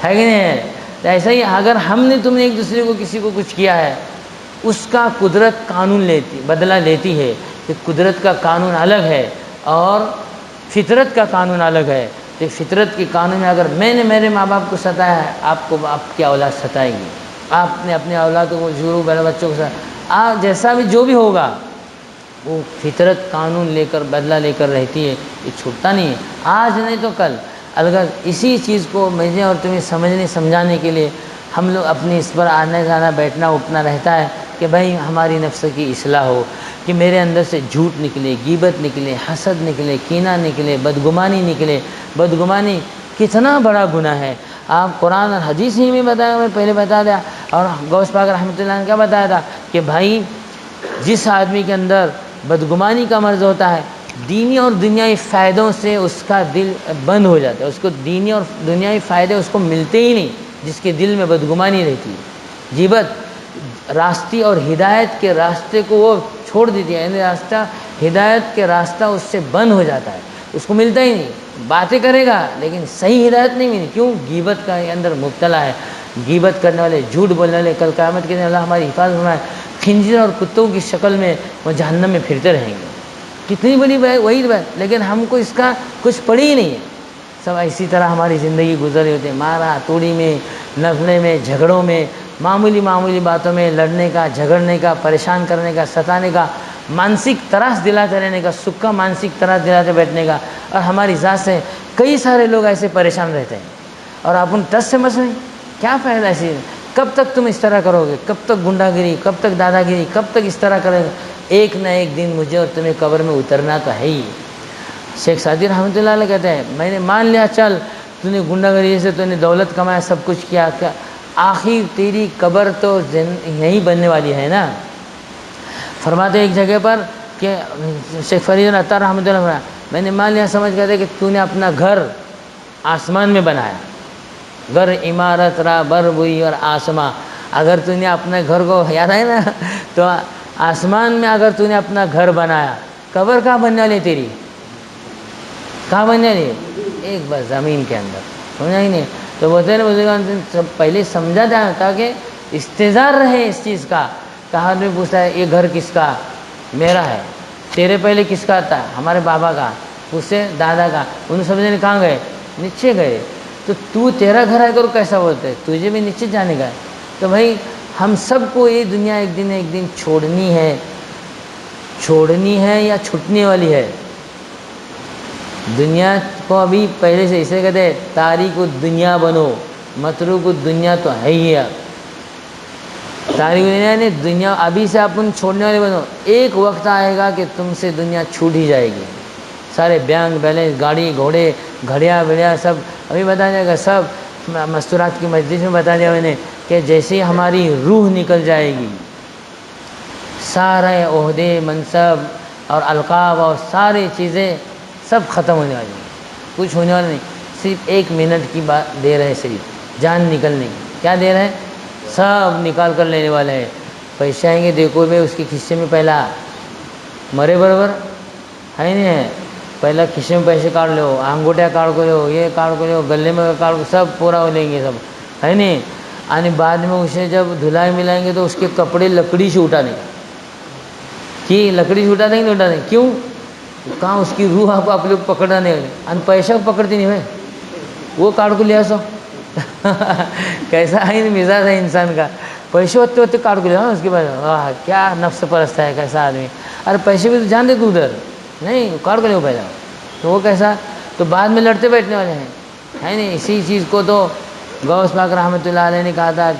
ہے کہ نہیں؟ تو ایسا ہی اگر ہم نے تم نے ایک دوسرے کو کسی کو کچھ کیا ہے، اس کا قدرت قانون بدلہ لیتی ہے کہ قدرت کا قانون الگ ہے اور فطرت کا قانون الگ ہے۔ تو فطرت کے قانون میں اگر میں نے میرے ماں باپ کو ستایا ہے، آپ کو آپ کی اولاد ستائے گی، آپ نے اپنے اولادوں کو، شروع بڑے بچوں کو آپ جیسا بھی جو بھی ہوگا وہ فطرت قانون لے کر بدلہ لے کر رہتی ہے، یہ چھوٹتا نہیں ہے، آج نہیں تو کل۔ الگ اسی چیز کو مجھے اور تمہیں سمجھانے کے لیے ہم لوگ اپنی اس پر آنا جانا بیٹھنا اٹھنا رہتا ہے کہ بھائی ہماری نفس کی اصلاح ہو، کہ میرے اندر سے جھوٹ نکلے، غیبت نکلے، حسد نکلے، کینہ نکلے، بدگمانی نکلے۔ بدگمانی کتنا بڑا گناہ ہے، آپ قرآن اور حدیث ہی میں بتایا، میں پہلے بتا دیا، اور غوث پاک رحمۃ اللہ نے کیا بتایا تھا کہ بھائی جس آدمی کے اندر بدگمانی کا مرض ہوتا ہے، دینی اور دنیائی فائدوں سے اس کا دل بند ہو جاتا ہے، اس کو دینی اور دنیائی فائدے اس کو ملتے ہی نہیں، جس کے دل میں بدگمانی رہتی ہے۔ غیبت راستی اور ہدایت کے راستے کو وہ چھوڑ دیتی ہے، یعنی راستہ ہدایت کے راستہ اس سے بند ہو جاتا ہے، اس کو ملتا ہی نہیں، باتیں کرے گا لیکن صحیح ہدایت نہیں ملی، کیوں؟ غیبت کا اندر مبتلا ہے۔ غیبت کرنے والے، جھوٹ بولنے والے، کل قیامت کے دن اللہ ہماری حفاظت فرمائے، خنزیر اور کتوں کی شکل میں وہ جہنم میں پھرتے رہیں گے۔ کتنی بڑی وہی بات، لیکن ہم کو اس کا کچھ پڑی ہی نہیں ہے، سب اسی طرح ہماری زندگی گزر رہی ہوتی ہے، مارا توڑی میں، نفلے میں، جھگڑوں میں، معمولی معمولی باتوں میں لڑنے کا، جھگڑنے کا، پریشان کرنے کا، ستانے کا، مانسک تراس دلاتے رہنے کا، سکھ کا مانسک تراس دلاتے بیٹھنے کا، اور ہماری ذات سے کئی سارے لوگ ایسے پریشان رہتے ہیں، اور آپ ان ٹس سے مس نہیں، کیا فائدہ ایسی؟ کب تک تم اس طرح کرو گے؟ کب تک گنڈا گری؟ کب تک دادا گری؟ کب تک اس طرح کرے گا؟ ایک نہ ایک دن مجھے اور تمہیں قبر میں اترنا تو ہے ہی۔ شیخ سعدی رحمۃ اللہ علیہ کہتے ہیں میں نے مان لیا، چل تو نے گنڈا گری سے تو نے دولت کمایا، سب کچھ کیا، آخر تیری قبر تو یہیں بننے والی ہے نا۔ فرماتے ایک جگہ پر کہ شیخ فرید عطار رحمۃ اللہ علیہ میں نے مان لیا، سمجھ گئے تھے کہ تو نے اپنا گھر آسمان میں بنایا، گھر عمارت را بر بوئی اور آسماں، اگر تو نے اپنے گھر کو یاد ہے نا، تو آسمان میں اگر تو نے اپنا گھر بنایا، قبر کہاں بننے والی تیری؟ کہاں بننے والی؟ ایک بس زمین کے اندر، سمجھا ہی نہیں؟ تو بولتے ہیں نا بزرگان پہلے سمجھا جائے تاکہ استظہار رہے اس چیز کا۔ کہاں میں پوچھتا ہے یہ گھر کس کا؟ میرا ہے۔ تیرے پہلے کس کا تھا؟ ہمارے بابا کا، اس سے دادا کا۔ انہوں سمجھنے کہاں گئے؟ نیچے گئے۔ تو تیرا گھر ہے تو کیسا بولتے ہے؟ تجھے بھی نیچے جانے کا ہے۔ تو بھائی ہم سب کو یہ دنیا ایک دن چھوڑنی ہے یا چھوٹنے والی ہے؟ دنیا کو ابھی پہلے سے اسے کہتے ہیں تاریک الدنیا بنو، متروک الدنیا تو ہے ہی ہے۔ تاریک دنیا نے دنیا ابھی سے اپن چھوڑنے والے بنو، ایک وقت آئے گا کہ تم سے دنیا چھوٹ ہی جائے گی۔ سارے بینک بیلنس، گاڑی گھوڑے، گھڑیاں بڑھیا سب ابھی بتا جائے گا، سب مستورات کی مجلس میں بتا دیا میں نے کہ جیسے ہی ہماری روح نکل جائے گی، سارے عہدے، منصب اور القاب اور ساری چیزیں سب ختم ہونے والی ہیں، کچھ ہونے والا نہیں، صرف 1 منٹ کی بات دے رہے، صرف جان نکلنے کی۔ کیا دے رہے ہیں؟ سب نکال کر لینے والے ہیں۔ پیسے آئیں گے دیکھو میں اس کے کھسے میں پہلا مرے برابر ہے نہیں ہے، پہلا کھسے میں پیسے کاٹ لو، انگوٹھیاں کاٹ کو لو، یہ کاٹ کو لو، گلے میں کاٹ کو، سب پورا ہو لیں گے سب، ہے نہیں؟ یعنی بعد میں اسے جب دھلائی ملائیں گے تو اس کے کپڑے لکڑی سے اٹھانے کہ لکڑی سے اٹھا دیں گے، اٹھا دیں گے، کیوں؟ کہاں اس کی روح آپ لوگ پکڑنا نہیں والے، ان پیسہ پکڑتی نہیں بھائی، وہ کاٹ کو لیا سو کیسا ہے مزاج ہے انسان کا، پیسے ہوتے کاٹ کو لیا اس کے بعد، واہ کیا نفس پرست ہے، کیسا آدمی، ارے پیسے بھی تو جان دے تو ادھر نہیں، کاٹ کو لے پہلا، تو وہ کیسا؟ تو بعد میں لڑتے بیٹھنے والے ہیں، ہے نہیں؟ اسی چیز کو تو غوث پاک رحمۃ اللہ علیہ نے کہا تھا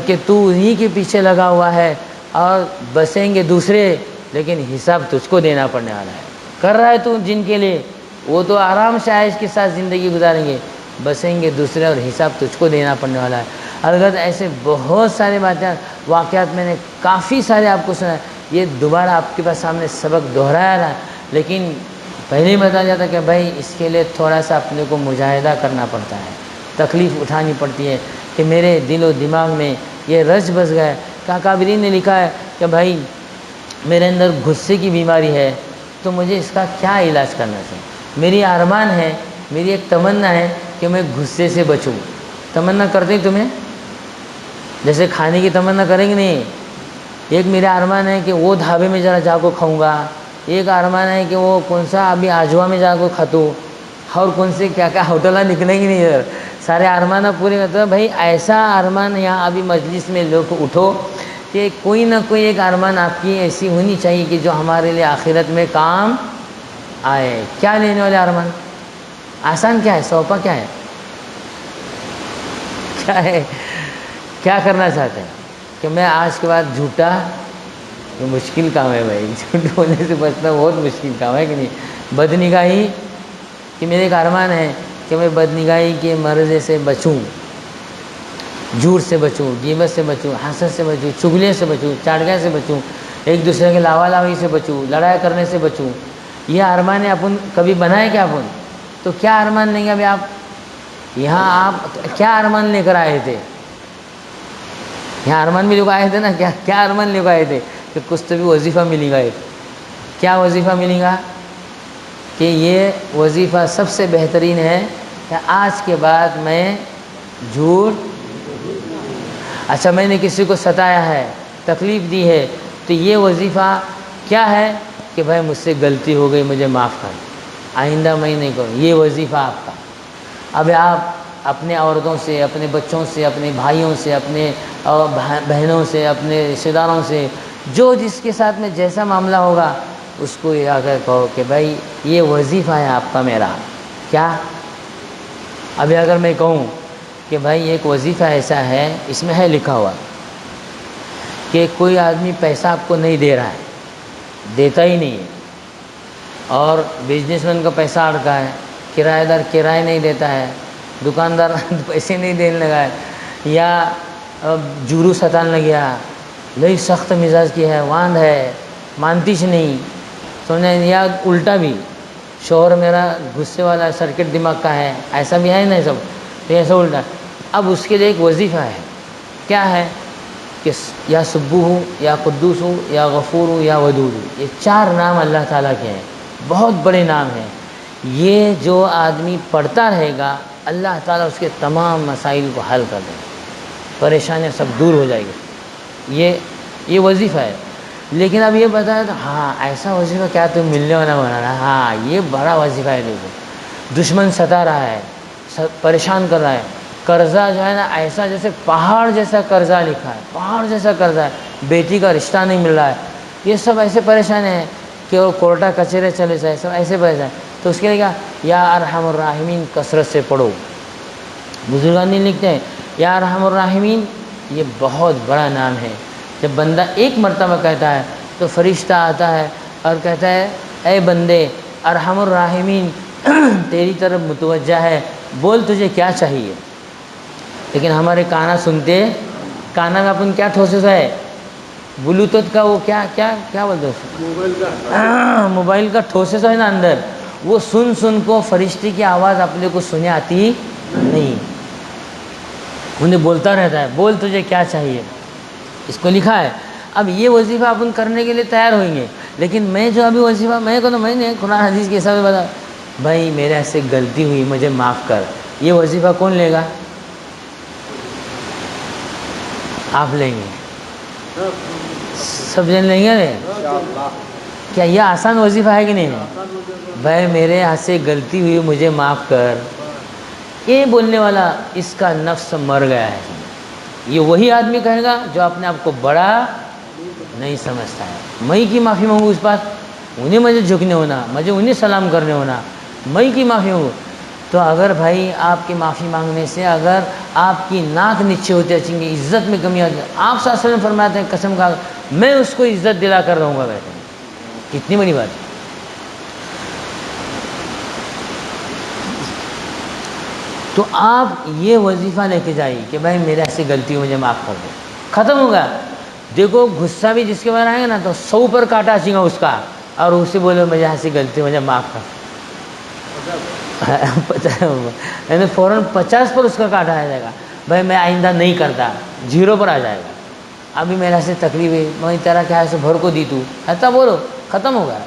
کہ تو انہی کے پیچھے لگا ہوا ہے اور بسیں گے دوسرے، لیکن حساب تجھ کو دینا پڑنے والا ہے۔ کر رہا ہے تو جن کے لیے، وہ تو آرام سے عائش کے ساتھ زندگی گزاریں گے، بسیں گے دوسرے اور حساب تجھ کو دینا پڑنے والا ہے۔ البتہ ایسے بہت سارے واقعات میں نے کافی سارے آپ کو سنا ہے، یہ دوبارہ آپ کے پاس سامنے سبق دہرایا رہا، لیکن پہلے ہی بتا جاتا کہ بھائی اس کے لیے تھوڑا سا اپنے کو مجاہدہ کرنا پڑتا ہے، تکلیف اٹھانی پڑتی ہے کہ میرے دل و دماغ میں یہ رچ بس گیا ہے۔ کابرین نے لکھا ہے کہ بھائی میرے اندر غصے کی بیماری ہے، تو مجھے اس کا کیا علاج کرنا چاہیے؟ میری ارمان ہے، میری ایک تمنا ہے کہ میں غصے سے بچوں۔ تمنا کرتے ہیں تمہیں؟ جیسے کھانے کی تمنا کریں گے نہیں، ایک میرا ارمان ہے کہ وہ ڈھابے میں ذرا جا کو کھاؤں گا، ایک ارمان ہے کہ وہ کون سا ابھی آجوا میں جا کو کھاتوں، اور کون سے کیا کیا ہوٹلیں نکلیں گی نہیں ادھر، سارے ارمان پورے کرتے ہیں۔ بھائی ایسا ارمان یہاں ابھی مجلس میں لوگ اٹھو کہ کوئی نہ کوئی ایک ارمان آپ کی ایسی ہونی چاہیے کہ جو ہمارے لیے آخرت میں کام آئے۔ کیا لینے والے ارمان؟ آسان کیا ہے، سوپا کیا ہے، کیا ہے، کیا کرنا چاہتے ہیں کہ میں آج کے بعد جھوٹا، یہ مشکل کام ہے بھائی، جھوٹ ہونے سے بچنا بہت مشکل کام ہے کہ نہیں؟ بدنگاہی کہ میرے ایک ارمان ہے کہ میں بدنگاہی کے مرض سے بچوں، جھوٹ سے بچوں، غیبت سے بچوں، حسد سے بچوں، چغلیوں سے بچوں، چاٹگاں سے بچوں، ایک دوسرے کے لاوا لاوی سے بچوں، لڑائی کرنے سے بچوں۔ یہ ارمان ہے، اپن کبھی بنائے کیا اپن؟ تو کیا ارمان لیں گے ابھی آپ یہاں؟ آپ کیا ارمان لے کر آئے تھے؟ یہاں ارمان بھی لے کر آئے تھے نا، کیا ارمان لے کر آئے تھے؟ کہ کچھ تو بھی وظیفہ ملے گا۔ ایک کیا وظیفہ ملے گا؟ کہ یہ وظیفہ سب سے بہترین ہے کہ آج کے بعد میں جھوٹ، اچھا میں نے کسی کو ستایا ہے، تکلیف دی ہے، تو یہ وظیفہ کیا ہے کہ بھائی مجھ سے غلطی ہو گئی، مجھے معاف کر، آئندہ میں نہیں کروں، یہ وظیفہ آپ کا۔ اب آپ اپنے عورتوں سے، اپنے بچوں سے، اپنے بھائیوں سے، اپنے بہنوں سے، اپنے رشتہ داروں سے، جو جس کے ساتھ میں جیسا معاملہ ہوگا اس کو یہ آ کر کہو کہ بھائی یہ وظیفہ ہے آپ کا میرا. کیا ابھی اگر میں کہوں کہ بھائی ایک وظیفہ ایسا ہے، اس میں ہے لکھا ہوا کہ کوئی آدمی پیسہ آپ کو نہیں دے رہا ہے، دیتا ہی نہیں ہے، اور بزنس مین کا پیسہ اڑکا ہے، کرایہ دار کرایہ نہیں دیتا ہے، دکاندار پیسے نہیں دینے لگا ہے، یا جورو ستان لگیا، لئی سخت مزاج کی ہے، واند ہے، مانتیش نہیں سمجھیں، یا الٹا بھی شوہر میرا غصے والا سرکٹ دماغ کا ہے، ایسا بھی ہے نہیں سب، تو ایسا الٹا. اب اس کے لیے ایک وظیفہ ہے. کیا ہے کہ یا سبوح ہو، یا قدوس ہو، یا غفور ہو، یا ودود ہو. یہ 4 نام اللہ تعالیٰ کے ہیں، بہت بڑے نام ہیں. یہ جو آدمی پڑھتا رہے گا اللہ تعالیٰ اس کے تمام مسائل کو حل کر دے گا، پریشانیاں سب دور ہو جائے گی. یہ وظیفہ ہے. لیکن اب یہ بتایا تو ہاں ایسا وظیفہ کیا تم ملنے والا بنا رہا ہے، ہاں یہ بڑا وظیفہ ہے. دیکھو دشمن ستا رہا ہے، پریشان کر رہا ہے، قرضہ جو ہے نا ایسا جیسے پہاڑ جیسا قرضہ لکھا ہے، پہاڑ جیسا قرضہ ہے، بیٹی کا رشتہ نہیں مل رہا ہے، یہ سب ایسے پریشان ہیں کہ وہ کورٹا کچہرے چلے جائے، سب ایسے پریشان. تو اس کے لیے کہا یا ارحم الراحمین کثرت سے پڑھو. بزرگان نے لکھتے ہیں یا ارحم الراحمین یہ بہت بڑا نام ہے. جب بندہ ایک مرتبہ کہتا ہے تو فرشتہ آتا ہے اور کہتا ہے اے بندے ارحم الراحمین تیری طرف متوجہ ہے، بول تجھے کیا چاہیے. لیکن ہمارے کانا سنتے، کانا کا اپن کیا ٹھوسے سا ہے، بلوٹوتھ کا وہ کیا بولتے ہیں، موبائل کا ٹھوسے سا ہے نا اندر، وہ سن کو فرشتے کی آواز اپنے کو سنے آتی نہیں، انہیں بولتا رہتا ہے بول تجھے کیا چاہیے. اس کو لکھا ہے. اب یہ وظیفہ اپن کرنے کے لیے تیار ہوئیں گے. لیکن میں جو ابھی وظیفہ میں نے قرآن حدیث کے حساب سے بتا بھائی میرے سے غلطی ہوئی مجھے معاف کر، یہ وظیفہ کون لے گا؟ آپ لیں گے، سب جن لیں گے نا. کیا یہ آسان وظیفہ ہے کہ نہیں ہے؟ بھائی میرے ہاتھ سے غلطی ہوئی مجھے معاف کر، یہ بولنے والا اس کا نفس مر گیا ہے. یہ وہی آدمی کہے گا جو اپنے آپ کو بڑا نہیں سمجھتا ہے. میں کی معافی مانگوں اس بات، انہیں مجھے جھکنے ہونا، مجھے انہیں سلام کرنے ہونا، میں کی معافی مانگوں. تو اگر بھائی آپ کی معافی مانگنے سے اگر آپ کی ناک نیچے ہوتے اچھیں گے، عزت میں کمی آتی ہے، آپ صلی اللہ علیہ وسلم فرماتے ہیں قسم کھا میں اس کو عزت دلا کر رہوں گا. بیٹھے کتنی بڑی بات ہے. تو آپ یہ وظیفہ لے کے جائیے کہ بھائی میرے ایسی غلطی مجھے معاف کر دو، ختم ہوگا. دیکھو غصہ بھی جس کے بعد آئے گا نا تو 100 پر کاٹا اچھیں گا اس کا، اور اسے بولے مجھے ایسی غلطی مجھے معاف کر، یعنی فوراً 50 پر اس کا کاٹا آ جائے گا. بھائی میں آئندہ نہیں کرتا، 0 پر آ جائے گا. ابھی میرے سے تکلیف ہے، میں تیرا کیا ایسے بھر کو دی تو ایسا بولو، ختم ہوگا.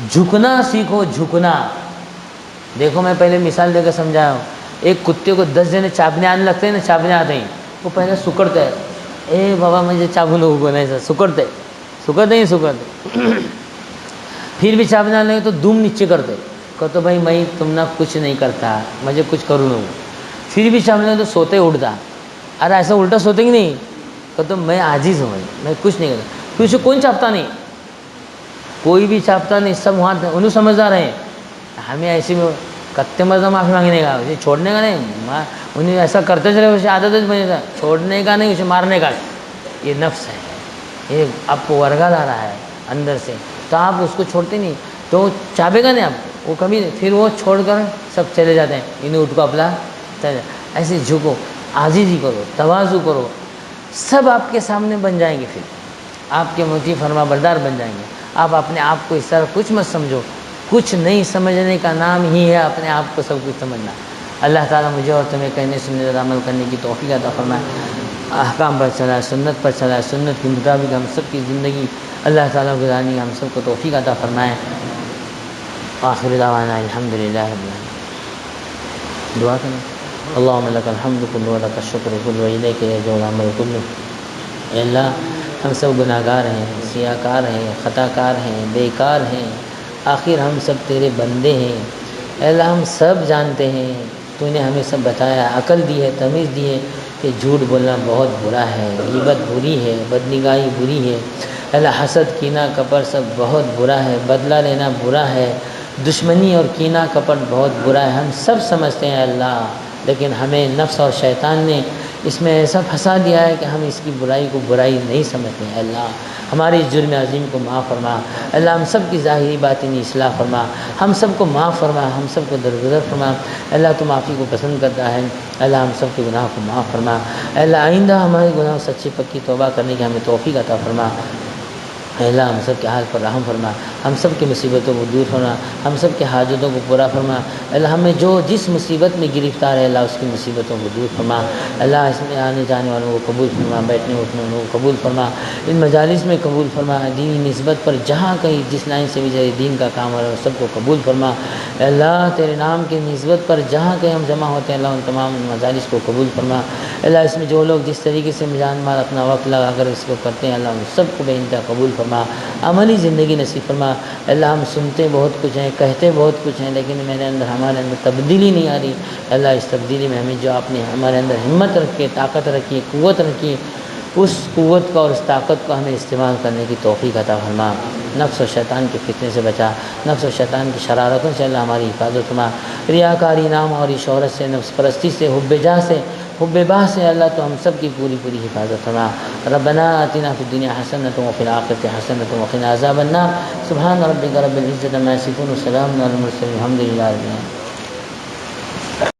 جھکنا سیکھو، جھکنا. دیکھو میں پہلے مثال دے کے سمجھایا ہوں. ایک کتے کو 10 جنے چاپنے آنے لگتے ہیں نا، چاپنے آتے ہیں، وہ پہلے سکڑتے ہے، اے بابا مجھے چاپو لوگوں کو نہیں سر، سکڑتے نہیں سکڑتے. پھر بھی چاپنے آنے لگے تو دم نیچے کرتے، تو بھائی میں تم نہ کچھ نہیں کرتا، مجھے کچھ کروں نہ. پھر بھی چاپنے لگے تو سوتے اٹھتا، ارے ایسا الٹا سوتے کہ نہیں، تو میں عاجز ہوں، میں کچھ نہیں کرتا. پھر اسے کون چاپتا نہیں، کوئی بھی چاپتا نہیں، سب وہاں انہوں سمجھدار ہیں. ہمیں ایسی کتے مرضہ معافی مانگنے کا، اسے چھوڑنے کا نہیں. انہیں ایسا کرتے چلے، اسے عادت بنے گا، چھوڑنے کا نہیں، اسے مارنے کا. یہ نفس ہے، یہ آپ کو ورگا لا رہا ہے اندر سے، تو آپ اس کو چھوڑتے نہیں، تو چاپے گا نہیں آپ، وہ کبھی نہیں. پھر وہ چھوڑ کر سب چلے جاتے ہیں، انہیں اٹھ کو اپنا ایسے جھکو، عاجزی کرو، تواضع کرو، سب آپ کے سامنے بن جائیں گے. پھر آپ کے مطیع فرما بردار بن جائیں گے. آپ اپنے آپ کو اس طرح کچھ مت سمجھو. کچھ نہیں سمجھنے کا نام ہی ہے اپنے آپ کو سب کچھ سمجھنا. اللہ تعالیٰ مجھے اور تمہیں کہنے سننے اور عمل کرنے کی توفیق عطا فرمائے. احکام پر چلائے، سنت پر چلائے، سنت کے مطابق ہم سب کی زندگی اللہ تعالیٰ گزارنے کی ہم سب کو توفیق عطا فرمائے. آخر دعوانا الحمدللہ رب العالمین. دعا کریں. اللہم لک الحمد کلہ ولک الشکر کلہ والیک یرجع الامر کلہ. اے اللہ ہم سب گناہ گار ہیں، سیاہ کار ہیں، خطا کار ہیں، بیکار ہیں، آخر ہم سب تیرے بندے ہیں. اے اللہ ہم سب جانتے ہیں تو نے ہمیں سب بتایا، عقل دی ہے، تمیز دی ہے کہ جھوٹ بولنا بہت برا ہے، غیبت بری ہے، بدنگاہی بری ہے، اللہ حسد کینہ کپٹ سب بہت برا ہے، بدلہ لینا برا ہے، دشمنی اور کینہ کپٹ بہت برا ہے، ہم سب سمجھتے ہیں اللہ، لیکن ہمیں نفس اور شیطان نے اس میں ایسا پھنسا دیا ہے کہ ہم اس کی برائی کو برائی نہیں سمجھتے ہیں۔ اللہ ہمارے اس جرم عظیم کو معاف فرما، اللہ ہم سب کی ظاہری باطنی اصلاح فرما، ہم سب کو معاف فرما، ہم سب کو درگزر فرما، اللہ تو معافی کو پسند کرتا ہے، اللہ ہم سب کے گناہ کو معاف فرما، اللہ آئندہ ہمارے گناہ سچی پکی توبہ کرنے کی ہمیں توفیق عطا فرما، اللہ ہم سب کے حال پر رحم فرما، ہم سب کی مصیبتوں کو دور فرما، ہم سب کے حاجتوں کو پورا فرما، اللہ ہمیں جو جس مصیبت میں گرفتار ہے اللہ اس کی مصیبتوں کو دور فرما، اللہ اس میں آنے جانے والوں کو قبول فرما، بیٹھنے اٹھنے والوں کو قبول فرما، ان مجالس میں قبول فرما، دینی نسبت پر جہاں کہیں جس لائن سے بھی جائے دین کا کام ہو رہا ہے سب کو قبول فرما، اللہ تیرے نام کی نسبت پر جہاں کہیں ہم جمع ہوتے ہیں اللہ ان تمام مجالس کو قبول فرما، اللہ اس میں جو لوگ جس طریقے سے جان مال اپنا وقت لگا کر اس کو کرتے ہیں اللہ ان سب کو بے انتہا قبول فرما، عملی زندگی نصیب فرما، اللہ ہم سنتے بہت کچھ ہیں، کہتے بہت کچھ ہیں، لیکن ہمارے اندر تبدیلی نہیں آ رہی، اللہ اس تبدیلی میں ہمیں جو آپ نے ہمارے اندر ہمت رکھی، طاقت رکھی، قوت رکھی، اس قوت کا اور اس طاقت کو ہمیں استعمال کرنے کی توفیق عطا فرما، نفس و شیطان کے فتنے سے بچا، نفس و شیطان کی شرارتوں سے اللہ ہماری حفاظت فرما، ریاکاری، نام اور شہرت سے، نفس پرستی سے، حب جاہ سے، حب باہ سے اللہ تو ہم سب کی پوری پوری حفاظت فرما، ربنا آتنا فی الدنیا حسنۃ وفی الآخرۃ حسنۃ وقنا عذاب النار، سبحان ربک رب العزۃ عما یصفون وسلام علی المرسلین والحمد للہ رب العالمین۔